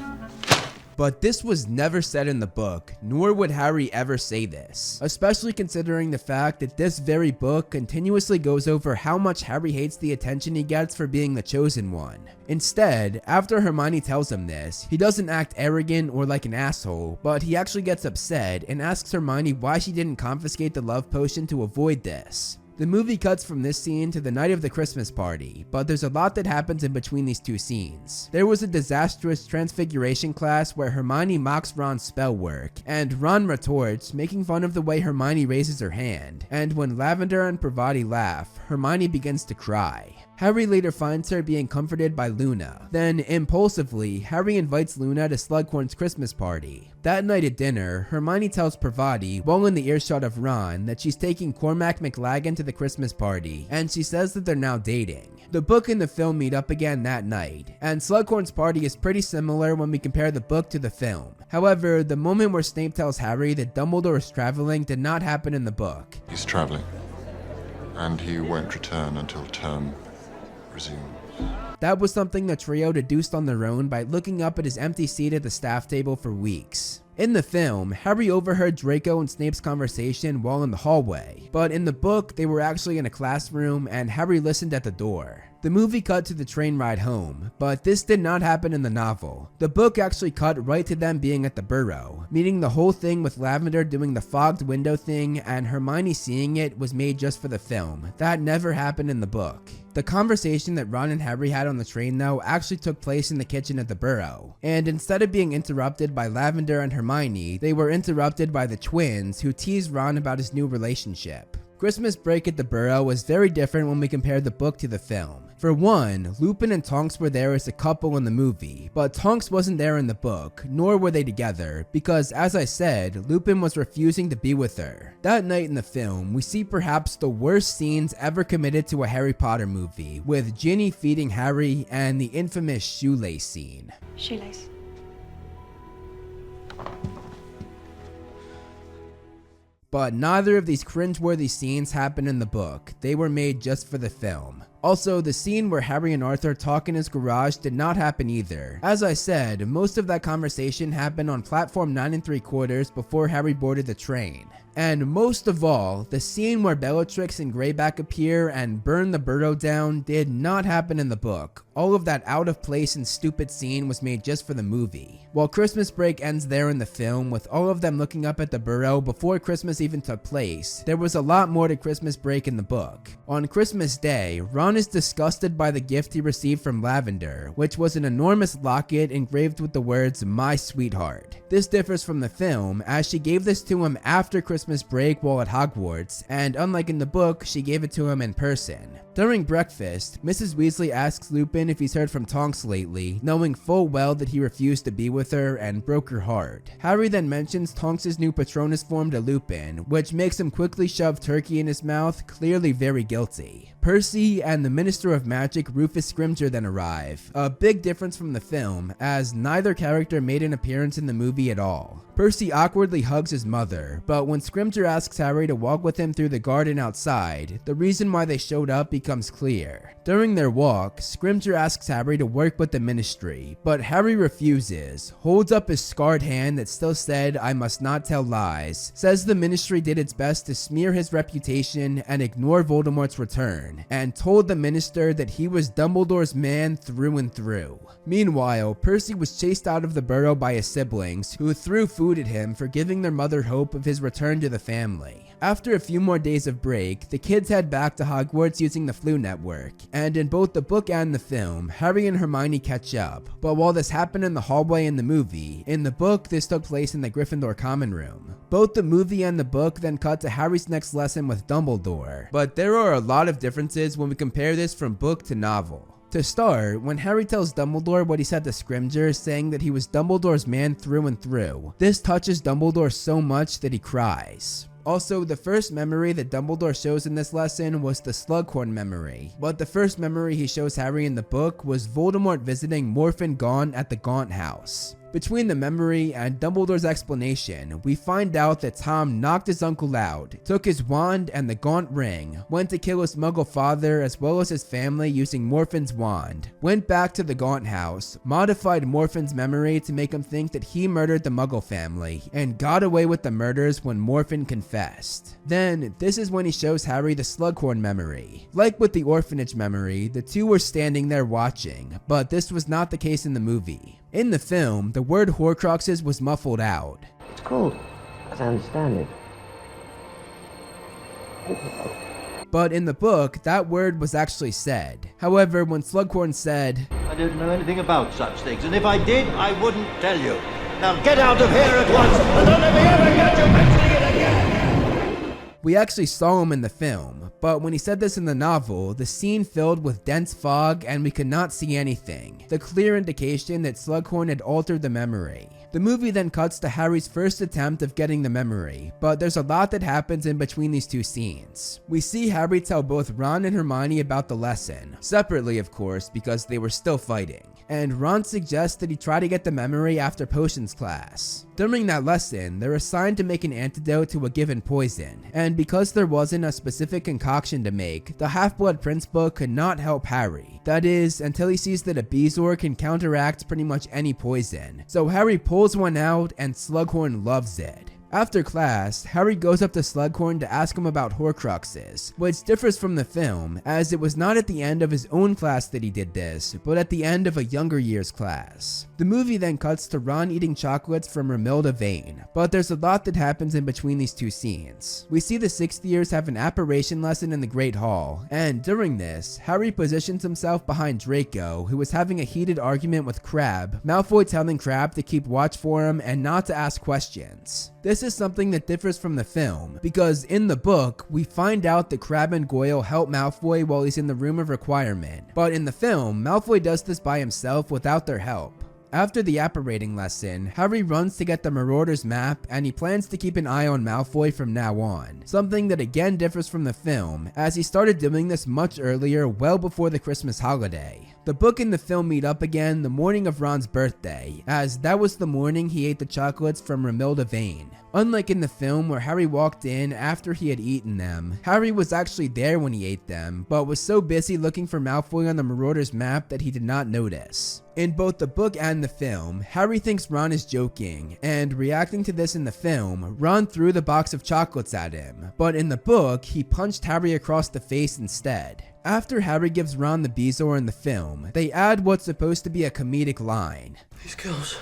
But this was never said in the book, nor would Harry ever say this, especially considering the fact that this very book continuously goes over how much Harry hates the attention he gets for being the chosen one. Instead, after Hermione tells him this, he doesn't act arrogant or like an asshole, but he actually gets upset and asks Hermione why she didn't confiscate the love potion to avoid this. The movie cuts from this scene to the night of the Christmas party, but there's a lot that happens in between these two scenes. There was a disastrous transfiguration class where Hermione mocks Ron's spell work, and Ron retorts, making fun of the way Hermione raises her hand, and when Lavender and Pravati laugh, Hermione begins to cry. Harry later finds her being comforted by Luna. Then, impulsively, Harry invites Luna to Slughorn's Christmas party. That night at dinner, Hermione tells Pravati, while in the earshot of Ron, that she's taking Cormac McLaggen to the Christmas party, and she says that they're now dating. The book and the film meet up again that night, and Slughorn's party is pretty similar when we compare the book to the film. However, the moment where Snape tells Harry that Dumbledore is traveling did not happen in the book. He's traveling, and he won't return until term resumes. That was something the trio deduced on their own by looking up at his empty seat at the staff table for weeks. In the film, Harry overheard Draco and Snape's conversation while in the hallway, but in the book, they were actually in a classroom and Harry listened at the door. The movie cut to the train ride home, but this did not happen in the novel. The book actually cut right to them being at the Burrow, meaning the whole thing with Lavender doing the fogged window thing and Hermione seeing it was made just for the film. That never happened in the book. The conversation that Ron and Harry had on the train though actually took place in the kitchen at the Burrow. And instead of being interrupted by Lavender and Hermione, they were interrupted by the twins who teased Ron about his new relationship. Christmas Break at the Burrow was very different when we compare the book to the film. For one, Lupin and Tonks were there as a couple in the movie, but Tonks wasn't there in the book, nor were they together, because as I said, Lupin was refusing to be with her. That night in the film, we see perhaps the worst scenes ever committed to a Harry Potter movie, with Ginny feeding Harry and the infamous shoelace scene. Shoelace. But neither of these cringeworthy scenes happened in the book, they were made just for the film. Also, the scene where Harry and Arthur talk in his garage did not happen either. As I said, most of that conversation happened on platform 9 3/4 before Harry boarded the train. And most of all, the scene where Bellatrix and Greyback appear and burn the Burrow down did not happen in the book. All of that out of place and stupid scene was made just for the movie. While Christmas Break ends there in the film with all of them looking up at the Burrow before Christmas even took place, there was a lot more to Christmas Break in the book. On Christmas Day, Ron is disgusted by the gift he received from Lavender, which was an enormous locket engraved with the words, "My sweetheart." This differs from the film, as she gave this to him after Christmas break while at Hogwarts, and unlike in the book, she gave it to him in person. During breakfast, Mrs. Weasley asks Lupin if he's heard from Tonks lately, knowing full well that he refused to be with her and broke her heart. Harry then mentions Tonks' new Patronus form to Lupin, which makes him quickly shove turkey in his mouth, clearly very guilty. Percy and the Minister of Magic Rufus Scrimgeour then arrive, a big difference from the film, as neither character made an appearance in the movie at all. Percy awkwardly hugs his mother, but when Scrimgeour asks Harry to walk with him through the garden outside, the reason why they showed up becomes clear. During their walk, Scrimgeour asks Harry to work with the Ministry, but Harry refuses, holds up his scarred hand that still said, "I must not tell lies," says the Ministry did its best to smear his reputation and ignore Voldemort's return, and told the Minister that he was Dumbledore's man through and through. Meanwhile, Percy was chased out of the Burrow by his siblings, who threw food at him for giving their mother hope of his return to the family. After a few more days of break, the kids head back to Hogwarts using the Flu Network, and in both the book and the film, Harry and Hermione catch up. But while this happened in the hallway in the movie, in the book this took place in the Gryffindor common room. Both the movie and the book then cut to Harry's next lesson with Dumbledore, but there are a lot of differences when we compare this from book to novel. To start, when Harry tells Dumbledore what he said to Scrimgeour, saying that he was Dumbledore's man through and through, this touches Dumbledore so much that he cries. Also, the first memory that Dumbledore shows in this lesson was the Slughorn memory, but the first memory he shows Harry in the book was Voldemort visiting Morphin Gaunt at the Gaunt house. Between the memory and Dumbledore's explanation, we find out that Tom knocked his uncle out, took his wand and the Gaunt ring, went to kill his Muggle father as well as his family using Morphin's wand, went back to the Gaunt house, modified Morphin's memory to make him think that he murdered the Muggle family, and got away with the murders when Morphin confessed. Then, this is when he shows Harry the Slughorn memory. Like with the Orphanage memory, the two were standing there watching, but this was not the case in the movie. In the film, the word Horcruxes was muffled out. It's called, as I understand it. But in the book, that word was actually said. However, when Slughorn said, I don't know anything about such things, and if I did, I wouldn't tell you. Now get out of here at once, and don't let me ever catch you mentioning it again! we actually saw him in the film, but when he said this in the novel, the scene filled with dense fog and we could not see anything, the clear indication that Slughorn had altered the memory. The movie then cuts to Harry's first attempt of getting the memory, but there's a lot that happens in between these two scenes. We see Harry tell both Ron and Hermione about the lesson, separately of course because they were still fighting, and Ron suggests that he try to get the memory after potions class. During that lesson, they're assigned to make an antidote to a given poison, and because there wasn't a specific concoction to make, the Half-Blood Prince book could not help Harry. That is, until he sees that a Bezoar can counteract pretty much any poison. So Harry pulls one out and Slughorn loves it. After class, Harry goes up to Slughorn to ask him about Horcruxes, which differs from the film as it was not at the end of his own class that he did this, but at the end of a younger year's class. The movie then cuts to Ron eating chocolates from Romilda Vane, but there's a lot that happens in between these two scenes. We see the 6th years have an apparition lesson in the Great Hall, and during this, Harry positions himself behind Draco, who is having a heated argument with Crabbe, Malfoy telling Crabbe to keep watch for him and not to ask questions. This is something that differs from the film, because in the book, we find out that Crabbe and Goyle help Malfoy while he's in the Room of Requirement, but in the film, Malfoy does this by himself without their help. After the apparating lesson, Harry runs to get the Marauder's map and he plans to keep an eye on Malfoy from now on, something that again differs from the film as he started doing this much earlier, well before the Christmas holiday. The book and the film meet up again the morning of Ron's birthday, as that was the morning he ate the chocolates from Romilda Vane. Unlike in the film where Harry walked in after he had eaten them, Harry was actually there when he ate them, but was so busy looking for Malfoy on the Marauder's map that he did not notice. In both the book and the film, Harry thinks Ron is joking, and reacting to this in the film, Ron threw the box of chocolates at him, but in the book, he punched Harry across the face instead. After Harry gives Ron the Bezoar in the film, they add what's supposed to be a comedic line. These girls,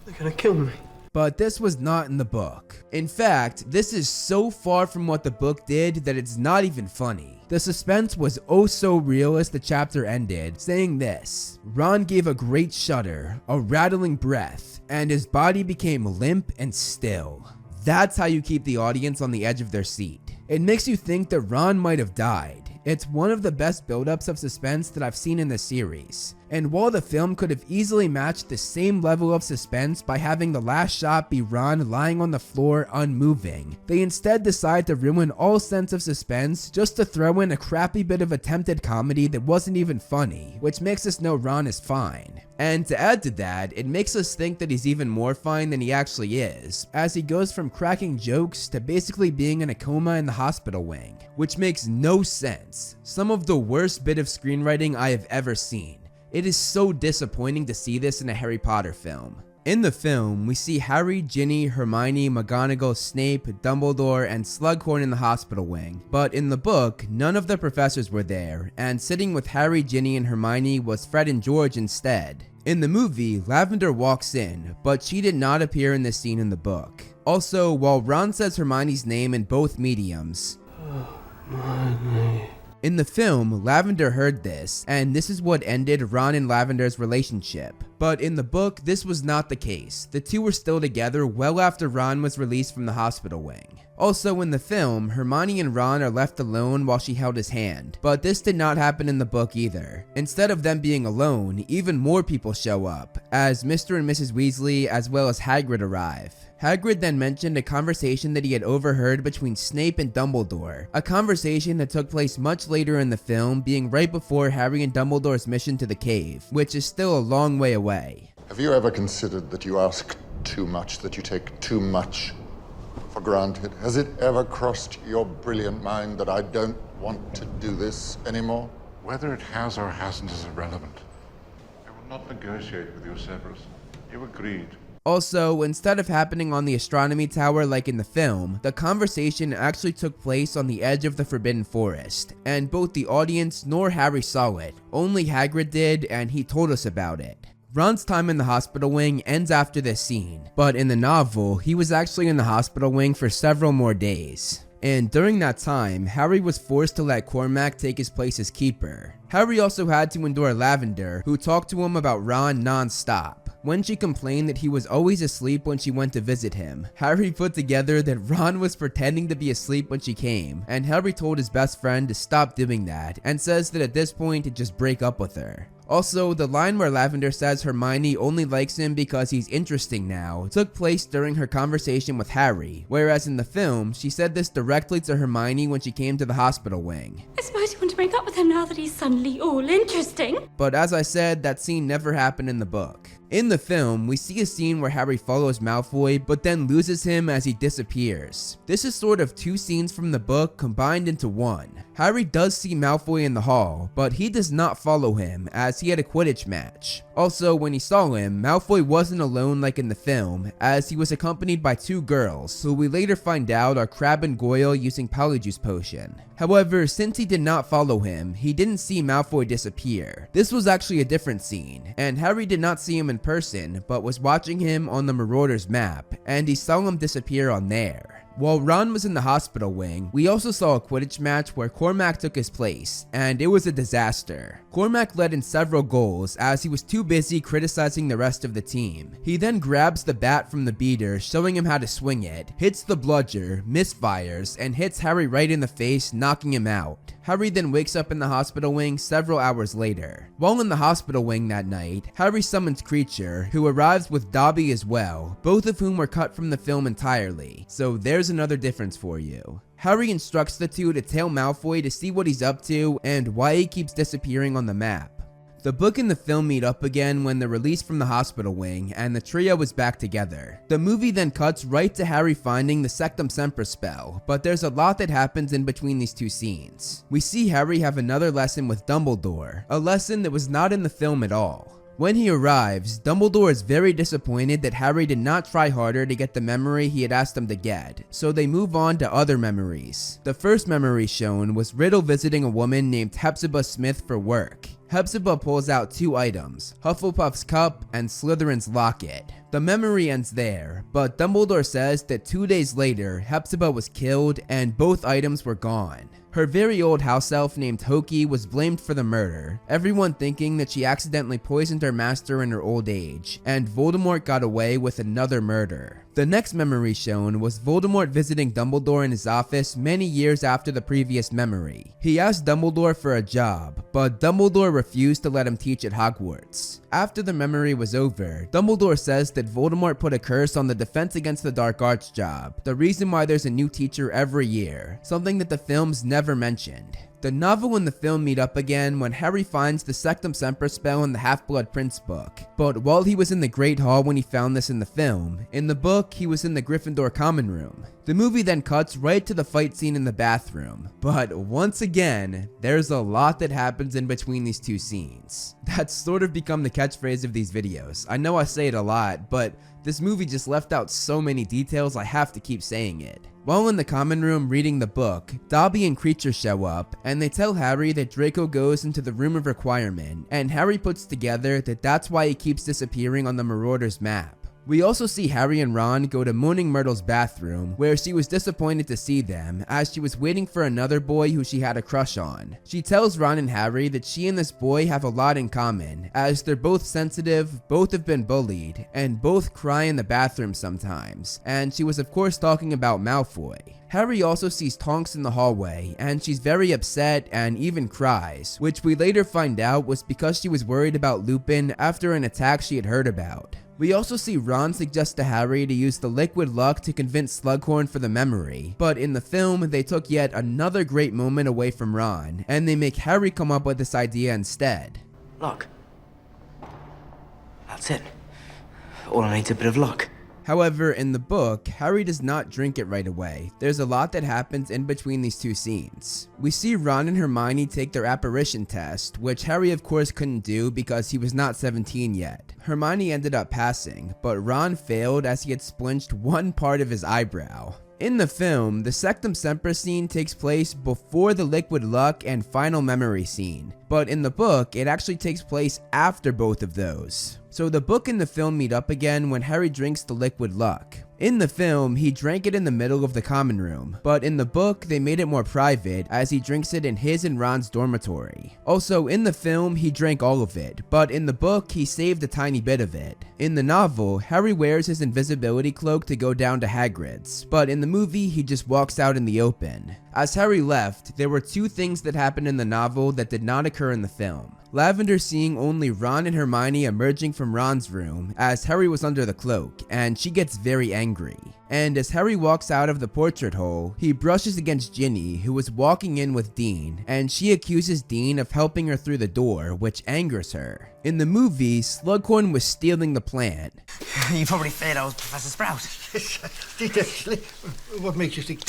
they're gonna kill me. But this was not in the book. In fact, this is so far from what the book did that it's not even funny. The suspense was oh so real as the chapter ended, saying this: Ron gave a great shudder, a rattling breath, and his body became limp and still. That's how you keep the audience on the edge of their seat. It makes you think that Ron might have died. It's one of the best buildups of suspense that I've seen in the series. And while the film could have easily matched the same level of suspense by having the last shot be Ron lying on the floor unmoving, they instead decide to ruin all sense of suspense just to throw in a crappy bit of attempted comedy that wasn't even funny, which makes us know Ron is fine. And to add to that, it makes us think that he's even more fine than he actually is, as he goes from cracking jokes to basically being in a coma in the hospital wing, which makes no sense. Some of the worst bit of screenwriting I have ever seen. It is so disappointing to see this in a Harry Potter film. In the film, we see Harry, Ginny, Hermione, McGonagall, Snape, Dumbledore, and Slughorn in the hospital wing, but in the book, none of the professors were there, and sitting with Harry, Ginny, and Hermione was Fred and George instead. In the movie, Lavender walks in, but she did not appear in this scene in the book. Also, while Ron says Hermione's name in both mediums, in the film, Lavender heard this, and this is what ended Ron and Lavender's relationship. But in the book, this was not the case. The two were still together well after Ron was released from the hospital wing. Also in the film, Hermione and Ron are left alone while she held his hand, but this did not happen in the book either. Instead of them being alone, even more people show up, as Mr. and Mrs. Weasley as well as Hagrid arrive. Hagrid then mentioned a conversation that he had overheard between Snape and Dumbledore, a conversation that took place much later in the film, being right before Harry and Dumbledore's mission to the cave, which is still a long way away. Have you ever considered that you ask too much, that you take too much for granted? Has it ever crossed your brilliant mind that I don't want to do this anymore? Whether it has or hasn't is irrelevant. I will not negotiate with you, Severus. You agreed. Also, instead of happening on the astronomy tower like in the film, the conversation actually took place on the edge of the Forbidden Forest, and both the audience nor Harry saw it. Only Hagrid did, and he told us about it. Ron's time in the hospital wing ends after this scene, but in the novel, he was actually in the hospital wing for several more days. And during that time, Harry was forced to let Cormac take his place as keeper. Harry also had to endure Lavender, who talked to him about Ron non-stop. When she complained that he was always asleep when she went to visit him, Harry put together that Ron was pretending to be asleep when she came, and Harry told his best friend to stop doing that, and says that at this point he'd just break up with her. Also, the line where Lavender says Hermione only likes him because he's interesting now took place during her conversation with Harry, whereas in the film, she said this directly to Hermione when she came to the hospital wing. I suppose you want to break up with him now that he's suddenly all interesting. But as I said, that scene never happened in the book. In the film, we see a scene where Harry follows Malfoy, but then loses him as he disappears. This is sort of two scenes from the book combined into one. Harry does see Malfoy in the hall, but he does not follow him, as as he had a Quidditch match. Also, when he saw him, Malfoy wasn't alone like in the film, as he was accompanied by 2 girls, who we later find out are Crabbe and Goyle using Polyjuice Potion. However, since he did not follow him, he didn't see Malfoy disappear. This was actually a different scene, and Harry did not see him in person, but was watching him on the Marauder's map, and he saw him disappear on there. While Ron was in the hospital wing, we also saw a Quidditch match where Cormac took his place, and it was a disaster. Cormac led in several goals as he was too busy criticizing the rest of the team. He then grabs the bat from the beater, showing him how to swing it, hits the bludger, misfires, and hits Harry right in the face, knocking him out. Harry then wakes up in the hospital wing several hours later. While in the hospital wing that night, Harry summons Kreacher, who arrives with Dobby as well, both of whom were cut from the film entirely, so there's another difference for you. Harry instructs the two to tell Malfoy to see what he's up to and why he keeps disappearing on the map. The book and the film meet up again when they're released from the hospital wing and the trio is back together. The movie then cuts right to Harry finding the Sectumsempra spell, but there's a lot that happens in between these 2 scenes. We see Harry have another lesson with Dumbledore, a lesson that was not in the film at all. When he arrives, Dumbledore is very disappointed that Harry did not try harder to get the memory he had asked him to get, so they move on to other memories. The first memory shown was Riddle visiting a woman named Hepzibah Smith for work. Hepzibah pulls out 2 items, Hufflepuff's cup and Slytherin's locket. The memory ends there, but Dumbledore says that 2 days later, Hepzibah was killed and both items were gone. Her very old house elf named Hoki was blamed for the murder, everyone thinking that she accidentally poisoned her master in her old age, and Voldemort got away with another murder. The next memory shown was Voldemort visiting Dumbledore in his office many years after the previous memory. He asked Dumbledore for a job, but Dumbledore refused to let him teach at Hogwarts. After the memory was over, Dumbledore says that Voldemort put a curse on the Defense Against the Dark Arts job, the reason why there's a new teacher every year, something that the films never mentioned. The novel and the film meet up again when Harry finds the Sectumsempra spell in the Half-Blood Prince book, but while he was in the Great Hall when he found this in the film, in the book he was in the Gryffindor common room. The movie then cuts right to the fight scene in the bathroom, but once again, there's a lot that happens in between these 2 scenes. That's sort of become the catchphrase of these videos. I know I say it a lot, but this movie just left out so many details I have to keep saying it. While in the common room reading the book, Dobby and Kreacher show up, and they tell Harry that Draco goes into the Room of Requirement, and Harry puts together that that's why he keeps disappearing on the Marauder's map. We also see Harry and Ron go to Moaning Myrtle's bathroom, where she was disappointed to see them, as she was waiting for another boy who she had a crush on. She tells Ron and Harry that she and this boy have a lot in common, as they're both sensitive, both have been bullied, and both cry in the bathroom sometimes, and she was of course talking about Malfoy. Harry also sees Tonks in the hallway, and she's very upset and even cries, which we later find out was because she was worried about Lupin after an attack she had heard about. We also see Ron suggest to Harry to use the liquid luck to convince Slughorn for the memory, but in the film they took yet another great moment away from Ron, and they make Harry come up with this idea instead. Luck. That's it. All I need's a bit of luck. However, in the book, Harry does not drink it right away. There's a lot that happens in between these 2 scenes. We see Ron and Hermione take their apparition test, which Harry of course couldn't do because he was not 17 yet. Hermione ended up passing, but Ron failed as he had splinched one part of his eyebrow. In the film, the Sectumsempra scene takes place before the liquid luck and final memory scene, but in the book, it actually takes place after both of those. So the book and the film meet up again when Harry drinks the liquid luck. In the film, he drank it in the middle of the common room, but in the book, they made it more private as he drinks it in his and Ron's dormitory. Also, in the film, he drank all of it, but in the book, he saved a tiny bit of it. In the novel, Harry wears his invisibility cloak to go down to Hagrid's, but in the movie, he just walks out in the open. As Harry left, there were 2 things that happened in the novel that did not occur in the film. Lavender seeing only Ron and Hermione emerging from Ron's room as Harry was under the cloak, and she gets very angry. And as Harry walks out of the portrait hole, he brushes against Ginny, who was walking in with Dean, and she accuses Dean of helping her through the door, which angers her. In the movie, Slughorn was stealing the plant. You probably feared I was Professor Sprout. Yes, I did actually. What makes you think?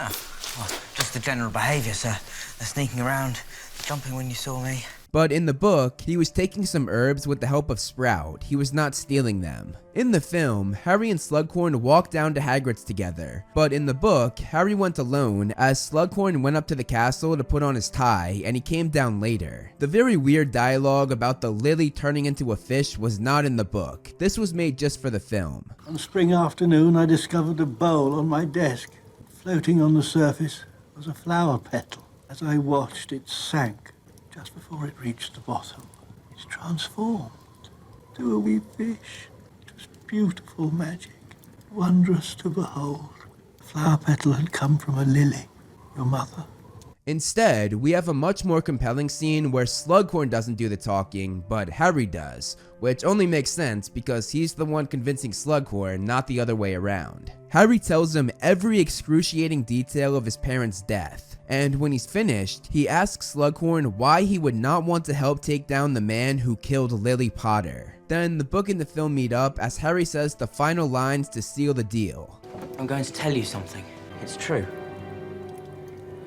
Oh, well, just the general behaviour, sir. The sneaking around, jumping when you saw me. But in the book, he was taking some herbs with the help of Sprout. He was not stealing them. In the film, Harry and Slughorn walked down to Hagrid's together, but in the book, Harry went alone as Slughorn went up to the castle to put on his tie and he came down later. The very weird dialogue about the lily turning into a fish was not in the book. This was made just for the film. On a spring afternoon, I discovered a bowl on my desk. Floating on the surface was a flower petal. As I watched, it sank just before it reached the bottom. It's transformed to a wee fish. Beautiful magic, wondrous to behold. The flower petal had come from a lily, your mother. Instead, we have a much more compelling scene where Slughorn doesn't do the talking, but Harry does, which only makes sense because he's the one convincing Slughorn, not the other way around. Harry tells him every excruciating detail of his parents' death, and when he's finished, he asks Slughorn why he would not want to help take down the man who killed Lily Potter. Then the book and the film meet up as Harry says the final lines to seal the deal. I'm going to tell you something. It's true.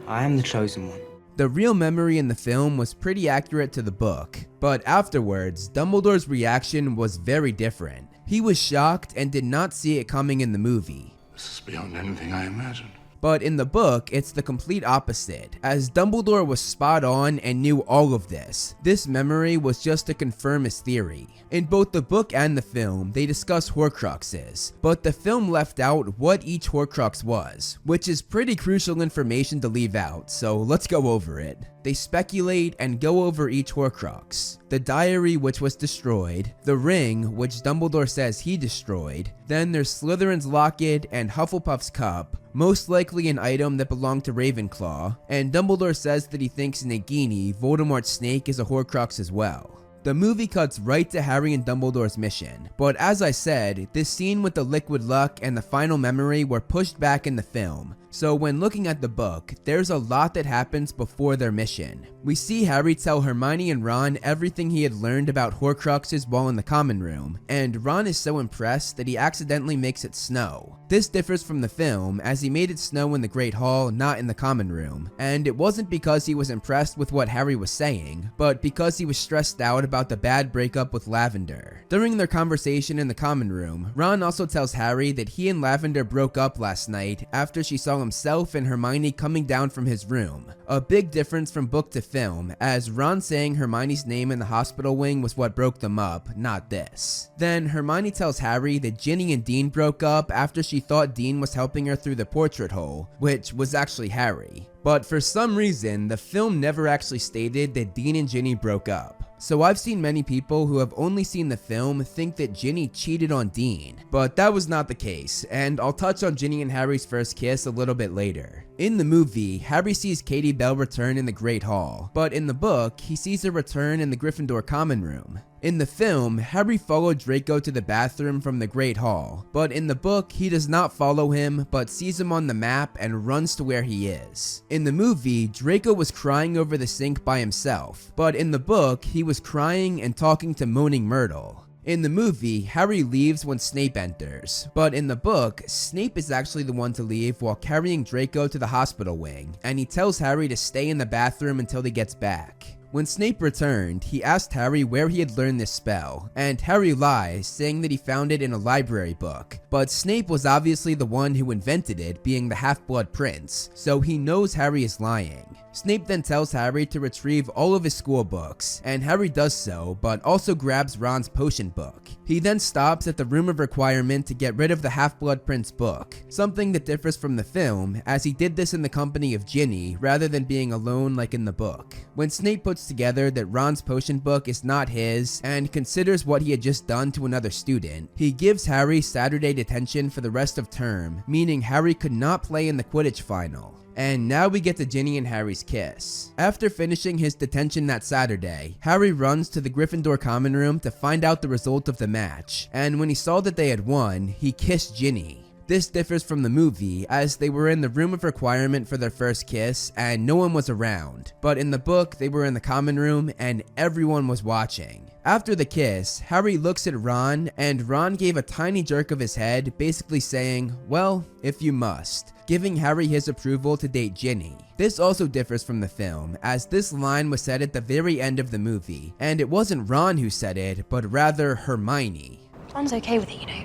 I am the chosen one. The real memory in the film was pretty accurate to the book, but afterwards, Dumbledore's reaction was very different. He was shocked and did not see it coming in the movie. This is beyond anything I imagined. But in the book, it's the complete opposite, as Dumbledore was spot on and knew all of this. This memory was just to confirm his theory. In both the book and the film, they discuss Horcruxes, but the film left out what each Horcrux was, which is pretty crucial information to leave out, so let's go over it. They speculate and go over each Horcrux. The diary, which was destroyed, the ring, which Dumbledore says he destroyed, then there's Slytherin's locket and Hufflepuff's cup, most likely an item that belonged to Ravenclaw, and Dumbledore says that he thinks Nagini, Voldemort's snake, is a Horcrux as well. The movie cuts right to Harry and Dumbledore's mission, but as I said, this scene with the liquid luck and the final memory were pushed back in the film, so when looking at the book, there's a lot that happens before their mission. We see Harry tell Hermione and Ron everything he had learned about Horcruxes while in the common room, and Ron is so impressed that he accidentally makes it snow. This differs from the film, as he made it snow in the Great Hall, not in the common room, and it wasn't because he was impressed with what Harry was saying, but because he was stressed out about the bad breakup with Lavender. During their conversation in the common room, Ron also tells Harry that he and Lavender broke up last night after she saw himself and Hermione coming down from his room. A big difference from book to film, as Ron saying Hermione's name in the hospital wing was what broke them up, not this. Then Hermione tells Harry that Ginny and Dean broke up after she thought Dean was helping her through the portrait hole, which was actually Harry. But for some reason, the film never actually stated that Dean and Ginny broke up. So I've seen many people who have only seen the film think that Ginny cheated on Dean, but that was not the case, and I'll touch on Ginny and Harry's first kiss a little bit later. In the movie, Harry sees Katie Bell return in the Great Hall, but in the book, he sees her return in the Gryffindor common room. In the film, Harry followed Draco to the bathroom from the Great Hall, but in the book, he does not follow him, but sees him on the map and runs to where he is. In the movie, Draco was crying over the sink by himself, but in the book, he was crying and talking to Moaning Myrtle. In the movie, Harry leaves when Snape enters, but in the book, Snape is actually the one to leave while carrying Draco to the hospital wing, and he tells Harry to stay in the bathroom until he gets back. When Snape returned, he asked Harry where he had learned this spell, and Harry lies, saying that he found it in a library book. But Snape was obviously the one who invented it, being the Half-Blood Prince, so he knows Harry is lying. Snape then tells Harry to retrieve all of his school books, and Harry does so, but also grabs Ron's potion book. He then stops at the Room of Requirement to get rid of the Half-Blood Prince book, something that differs from the film, as he did this in the company of Ginny, rather than being alone like in the book. When Snape puts together that Ron's potion book is not his, and considers what he had just done to another student, he gives Harry Saturday detention for the rest of term, meaning Harry could not play in the Quidditch final. And now we get to Ginny and Harry's kiss. After finishing his detention that Saturday, Harry runs to the Gryffindor common room to find out the result of the match, and when he saw that they had won, he kissed Ginny. This differs from the movie, as they were in the Room of Requirement for their first kiss and no one was around, but in the book they were in the common room and everyone was watching. After the kiss, Harry looks at Ron, and Ron gave a tiny jerk of his head, basically saying, well, if you must, giving Harry his approval to date Ginny. This also differs from the film, as this line was said at the very end of the movie, and it wasn't Ron who said it, but rather Hermione. Ron's okay with it, you know.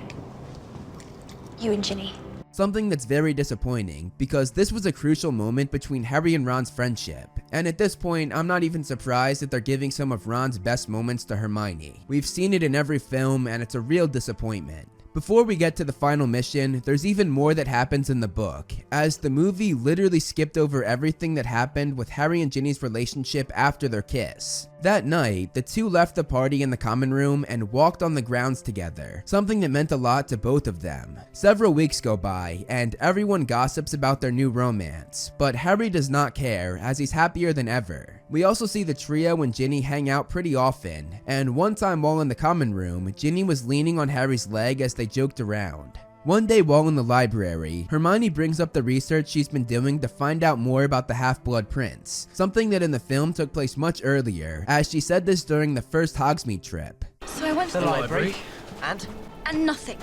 You and Ginny. Something that's very disappointing, because this was a crucial moment between Harry and Ron's friendship, and at this point, I'm not even surprised that they're giving some of Ron's best moments to Hermione. We've seen it in every film, and it's a real disappointment. Before we get to the final mission, there's even more that happens in the book, as the movie literally skipped over everything that happened with Harry and Ginny's relationship after their kiss. That night, the two left the party in the common room and walked on the grounds together, something that meant a lot to both of them. Several weeks go by, and everyone gossips about their new romance, but Harry does not care, as he's happier than ever. We also see the trio and Ginny hang out pretty often, and one time while in the common room, Ginny was leaning on Harry's leg as they joked around. One day while in the library, Hermione brings up the research she's been doing to find out more about the Half-Blood Prince, something that in the film took place much earlier, as she said this during the first Hogsmeade trip. So I went to The library. And? and nothing.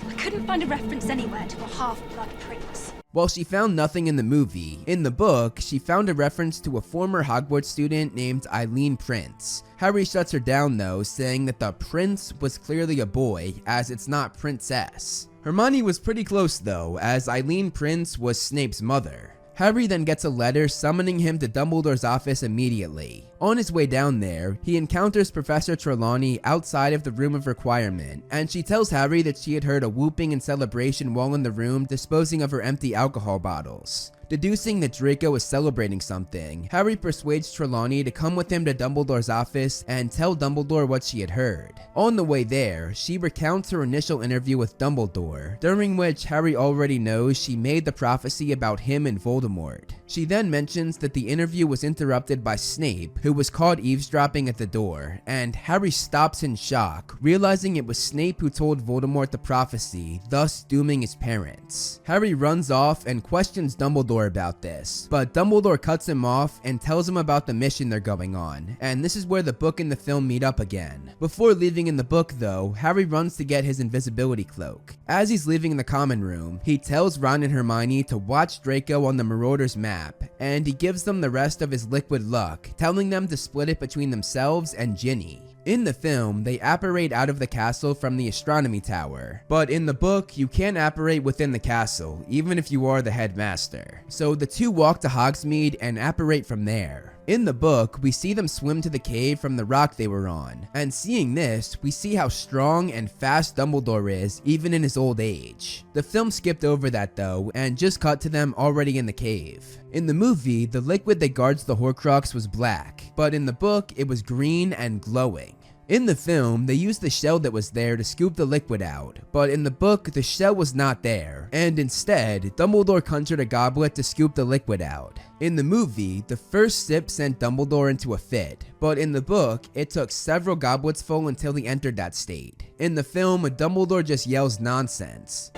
I couldn't find a reference anywhere to a half-blood prince. While she found nothing in the movie, in the book, she found a reference to a former Hogwarts student named Eileen Prince. Harry shuts her down though, saying that the prince was clearly a boy, as it's not princess. Hermione was pretty close though, as Eileen Prince was Snape's mother. Harry then gets a letter summoning him to Dumbledore's office immediately. On his way down there, he encounters Professor Trelawney outside of the Room of Requirement, and she tells Harry that she had heard a whooping and celebration while in the room disposing of her empty alcohol bottles. Deducing that Draco is celebrating something, Harry persuades Trelawney to come with him to Dumbledore's office and tell Dumbledore what she had heard. On the way there, she recounts her initial interview with Dumbledore, during which Harry already knows she made the prophecy about him and Voldemort. She then mentions that the interview was interrupted by Snape, who was caught eavesdropping at the door, and Harry stops in shock, realizing it was Snape who told Voldemort the prophecy, thus dooming his parents. Harry runs off and questions Dumbledore about this, but Dumbledore cuts him off and tells him about the mission they're going on, and this is where the book and the film meet up again. Before leaving in the book though, Harry runs to get his invisibility cloak. As he's leaving the common room, he tells Ron and Hermione to watch Draco on the Marauder's map, and he gives them the rest of his liquid luck, telling them to split it between themselves and Ginny. In the film, they apparate out of the castle from the astronomy tower, but in the book, you can't apparate within the castle, even if you are the headmaster. So the two walk to Hogsmeade and apparate from there. In the book, we see them swim to the cave from the rock they were on, and seeing this, we see how strong and fast Dumbledore is even in his old age. The film skipped over that though, and just cut to them already in the cave. In the movie, the liquid that guards the Horcrux was black, but in the book, it was green and glowing. In the film, they used the shell that was there to scoop the liquid out, but in the book, the shell was not there, and instead, Dumbledore conjured a goblet to scoop the liquid out. In the movie, the first sip sent Dumbledore into a fit, but in the book, it took several goblets full until he entered that state. In the film, Dumbledore just yells nonsense.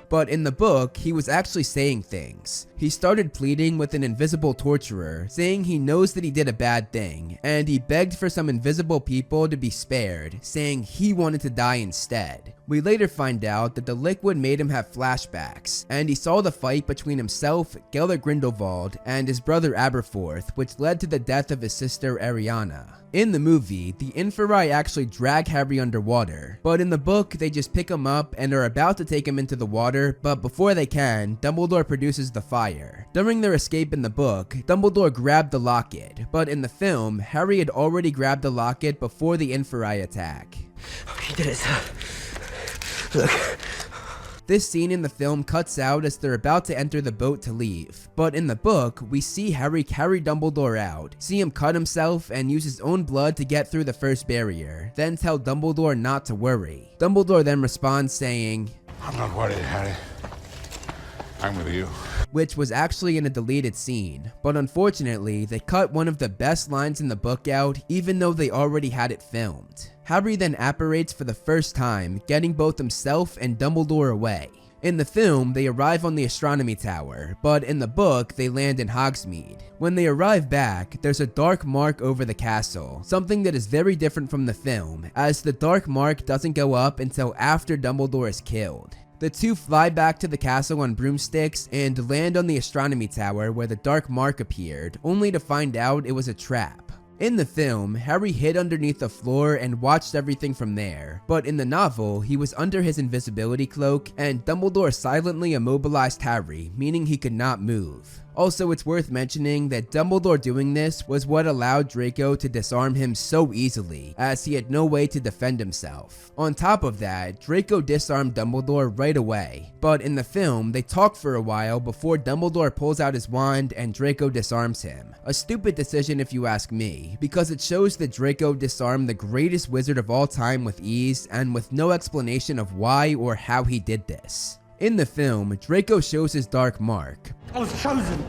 But in the book, he was actually saying things. He started pleading with an invisible torturer, saying he knows that he did a bad thing, and he begged for some invisible people to be spared, saying he wanted to die instead. We later find out that the liquid made him have flashbacks, and he saw the fight between himself, Gellert Grindelwald, and his brother Aberforth, which led to the death of his sister Ariana. In the movie, the Inferi actually drag Harry underwater, but in the book, they just pick him up and are about to take him into the water, but before they can, Dumbledore produces the fire. During their escape in the book, Dumbledore grabbed the locket, but in the film, Harry had already grabbed the locket before the Inferi attack. You did it, sir. Look. This scene in the film cuts out as they're about to enter the boat to leave, but in the book, we see Harry carry Dumbledore out, see him cut himself and use his own blood to get through the first barrier, then tell Dumbledore not to worry. Dumbledore then responds saying, I'm not worried, Harry. I'm with you. Which was actually in a deleted scene, but unfortunately, they cut one of the best lines in the book out even though they already had it filmed. Harry then apparates for the first time, getting both himself and Dumbledore away. In the film, they arrive on the astronomy tower, but in the book, they land in Hogsmeade. When they arrive back, there's a dark mark over the castle, something that is very different from the film, as the dark mark doesn't go up until after Dumbledore is killed. The two fly back to the castle on broomsticks and land on the astronomy tower where the dark mark appeared, only to find out it was a trap. In the film, Harry hid underneath the floor and watched everything from there, but in the novel, he was under his invisibility cloak and Dumbledore silently immobilized Harry, meaning he could not move. Also, it's worth mentioning that Dumbledore doing this was what allowed Draco to disarm him so easily, as he had no way to defend himself. On top of that, Draco disarmed Dumbledore right away, but in the film, they talk for a while before Dumbledore pulls out his wand and Draco disarms him. A stupid decision if you ask me, because it shows that Draco disarmed the greatest wizard of all time with ease and with no explanation of why or how he did this. In the film, Draco shows his dark mark. I was chosen!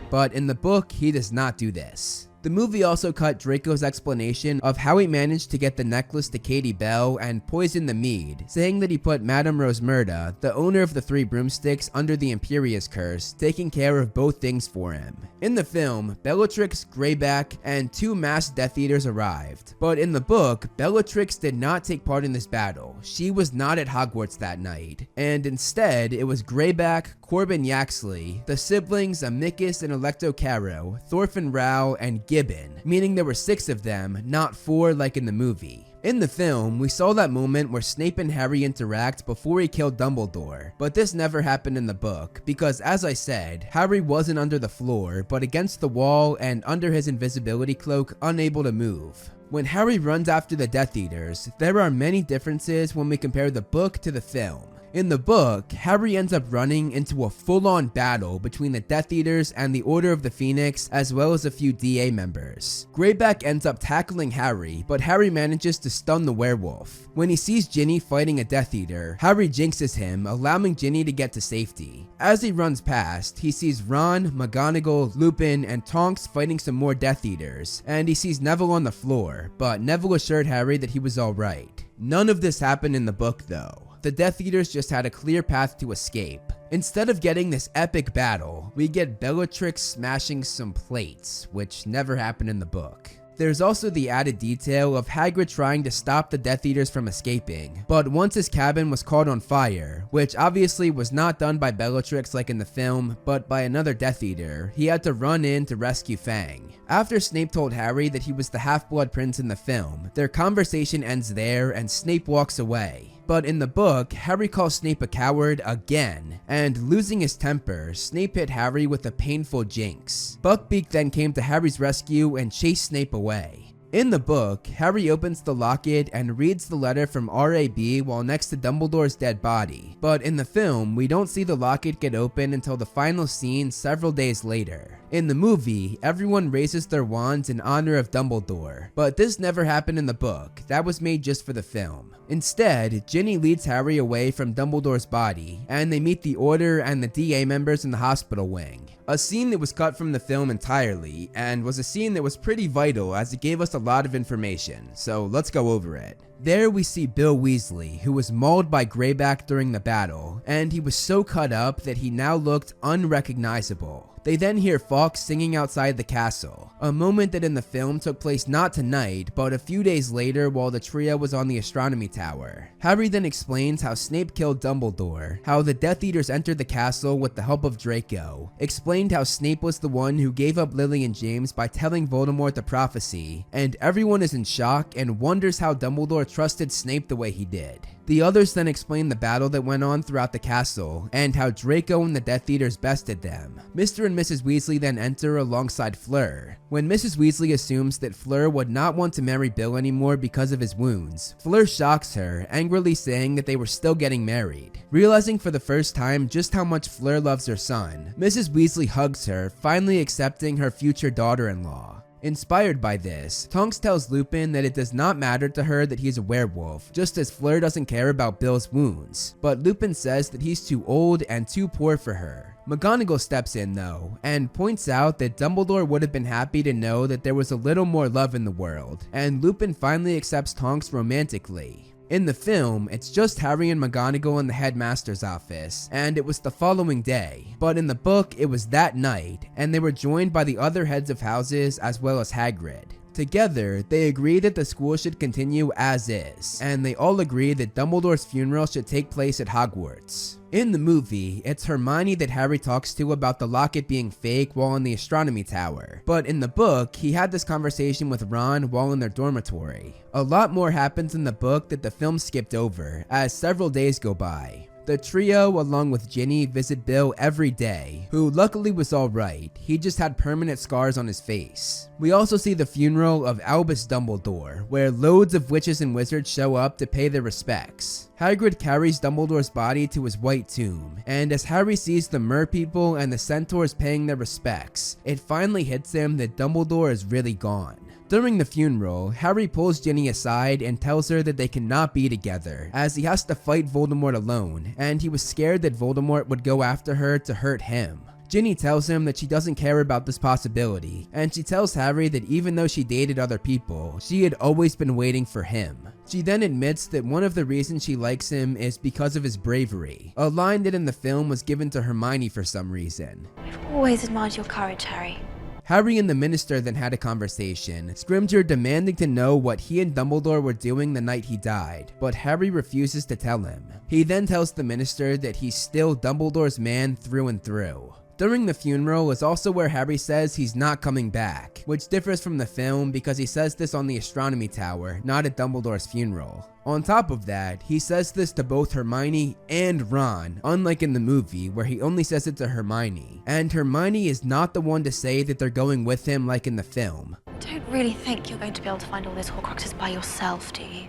But in the book, he does not do this. The movie also cut Draco's explanation of how he managed to get the necklace to Katie Bell and poison the mead, saying that he put Madame Rosmerta, the owner of the three broomsticks, under the Imperius curse, taking care of both things for him. In the film, Bellatrix, Greyback, and two masked Death Eaters arrived, but in the book, Bellatrix did not take part in this battle. She was not at Hogwarts that night, and instead, it was Greyback, Corbin Yaxley, the siblings Amicus and Electo Caro, Thorfinn Rao, and Gibbon, meaning there were 6 of them, not 4 like in the movie. In the film, we saw that moment where Snape and Harry interact before he killed Dumbledore, but this never happened in the book, because as I said, Harry wasn't under the floor, but against the wall and under his invisibility cloak, unable to move. When Harry runs after the Death Eaters, there are many differences when we compare the book to the film. In the book, Harry ends up running into a full-on battle between the Death Eaters and the Order of the Phoenix, as well as a few DA members. Greyback ends up tackling Harry, but Harry manages to stun the werewolf. When he sees Ginny fighting a Death Eater, Harry jinxes him, allowing Ginny to get to safety. As he runs past, he sees Ron, McGonagall, Lupin, and Tonks fighting some more Death Eaters, and he sees Neville on the floor, but Neville assured Harry that he was alright. None of this happened in the book though. The Death Eaters just had a clear path to escape. Instead of getting this epic battle, we get Bellatrix smashing some plates, which never happened in the book. There's also the added detail of Hagrid trying to stop the Death Eaters from escaping, but once his cabin was caught on fire, which obviously was not done by Bellatrix like in the film, but by another Death Eater, he had to run in to rescue Fang. After Snape told Harry that he was the Half-Blood Prince in the film, their conversation ends there and Snape walks away. But in the book, Harry calls Snape a coward again, and losing his temper, Snape hit Harry with a painful jinx. Buckbeak then came to Harry's rescue and chased Snape away. In the book, Harry opens the locket and reads the letter from R.A.B. while next to Dumbledore's dead body, but in the film, we don't see the locket get open until the final scene several days later. In the movie, everyone raises their wands in honor of Dumbledore, but this never happened in the book. That was made just for the film. Instead, Ginny leads Harry away from Dumbledore's body, and they meet the Order and the DA members in the hospital wing. A scene that was cut from the film entirely, and was a scene that was pretty vital as it gave us a lot of information, so let's go over it. There we see Bill Weasley, who was mauled by Greyback during the battle, and he was so cut up that he now looked unrecognizable. They then hear Fawkes singing outside the castle, a moment that in the film took place not tonight, but a few days later while the trio was on the astronomy tower. Harry then explains how Snape killed Dumbledore, how the Death Eaters entered the castle with the help of Draco, explained how Snape was the one who gave up Lily and James by telling Voldemort the prophecy, and everyone is in shock and wonders how Dumbledore trusted Snape the way he did. The others then explain the battle that went on throughout the castle, and how Draco and the Death Eaters bested them. Mr. and Mrs. Weasley then enter alongside Fleur. When Mrs. Weasley assumes that Fleur would not want to marry Bill anymore because of his wounds, Fleur shocks her, angrily saying that they were still getting married. Realizing for the first time just how much Fleur loves her son, Mrs. Weasley hugs her, finally accepting her future daughter-in-law. Inspired by this, Tonks tells Lupin that it does not matter to her that he's a werewolf, just as Fleur doesn't care about Bill's wounds, but Lupin says that he's too old and too poor for her. McGonagall steps in though, and points out that Dumbledore would have been happy to know that there was a little more love in the world, and Lupin finally accepts Tonks romantically. In the film, it's just Harry and McGonagall in the headmaster's office, and it was the following day, but in the book, it was that night, and they were joined by the other heads of houses as well as Hagrid. Together, they agree that the school should continue as is, and they all agree that Dumbledore's funeral should take place at Hogwarts. In the movie, it's Hermione that Harry talks to about the locket being fake while in the astronomy tower, but in the book, he had this conversation with Ron while in their dormitory. A lot more happens in the book that the film skipped over, as several days go by. The trio, along with Ginny, visit Bill every day, who luckily was alright, he just had permanent scars on his face. We also see the funeral of Albus Dumbledore, where loads of witches and wizards show up to pay their respects. Hagrid carries Dumbledore's body to his white tomb, and as Harry sees the merpeople and the centaurs paying their respects, it finally hits him that Dumbledore is really gone. During the funeral, Harry pulls Ginny aside and tells her that they cannot be together, as he has to fight Voldemort alone, and he was scared that Voldemort would go after her to hurt him. Ginny tells him that she doesn't care about this possibility, and she tells Harry that even though she dated other people, she had always been waiting for him. She then admits that one of the reasons she likes him is because of his bravery, a line that in the film was given to Hermione for some reason. I've always admired your courage, Harry. Harry and the minister then had a conversation, Scrimgeour demanding to know what he and Dumbledore were doing the night he died, but Harry refuses to tell him. He then tells the minister that he's still Dumbledore's man through and through. During the funeral is also where Harry says he's not coming back, which differs from the film because he says this on the astronomy tower, not at Dumbledore's funeral. On top of that, he says this to both Hermione and Ron, unlike in the movie where he only says it to Hermione. And Hermione is not the one to say that they're going with him like in the film. I don't really think you're going to be able to find all those Horcruxes by yourself, do you?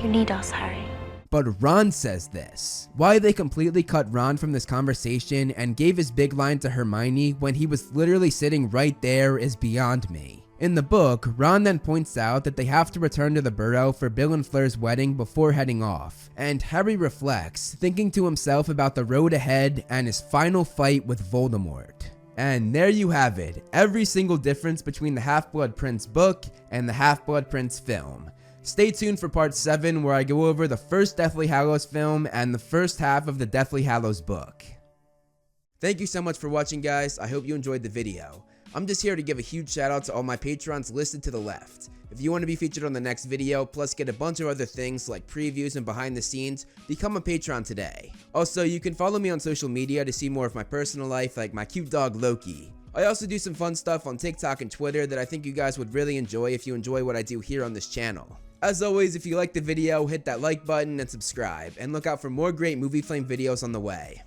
You need us, Harry. But Ron says this. Why they completely cut Ron from this conversation and gave his big line to Hermione when he was literally sitting right there is beyond me. In the book, Ron then points out that they have to return to the Burrow for Bill and Fleur's wedding before heading off, and Harry reflects, thinking to himself about the road ahead and his final fight with Voldemort. And there you have it, every single difference between the Half-Blood Prince book and the Half-Blood Prince film. Stay tuned for part 7 where I go over the first Deathly Hallows film and the first half of the Deathly Hallows book. Thank you so much for watching, guys. I hope you enjoyed the video. I'm just here to give a huge shout out to all my patrons listed to the left. If you want to be featured on the next video, plus get a bunch of other things like previews and behind the scenes, become a patron today. Also, you can follow me on social media to see more of my personal life, like my cute dog Loki. I also do some fun stuff on TikTok and Twitter that I think you guys would really enjoy if you enjoy what I do here on this channel. As always, if you liked the video, hit that like button and subscribe, and look out for more great Movie Flame videos on the way.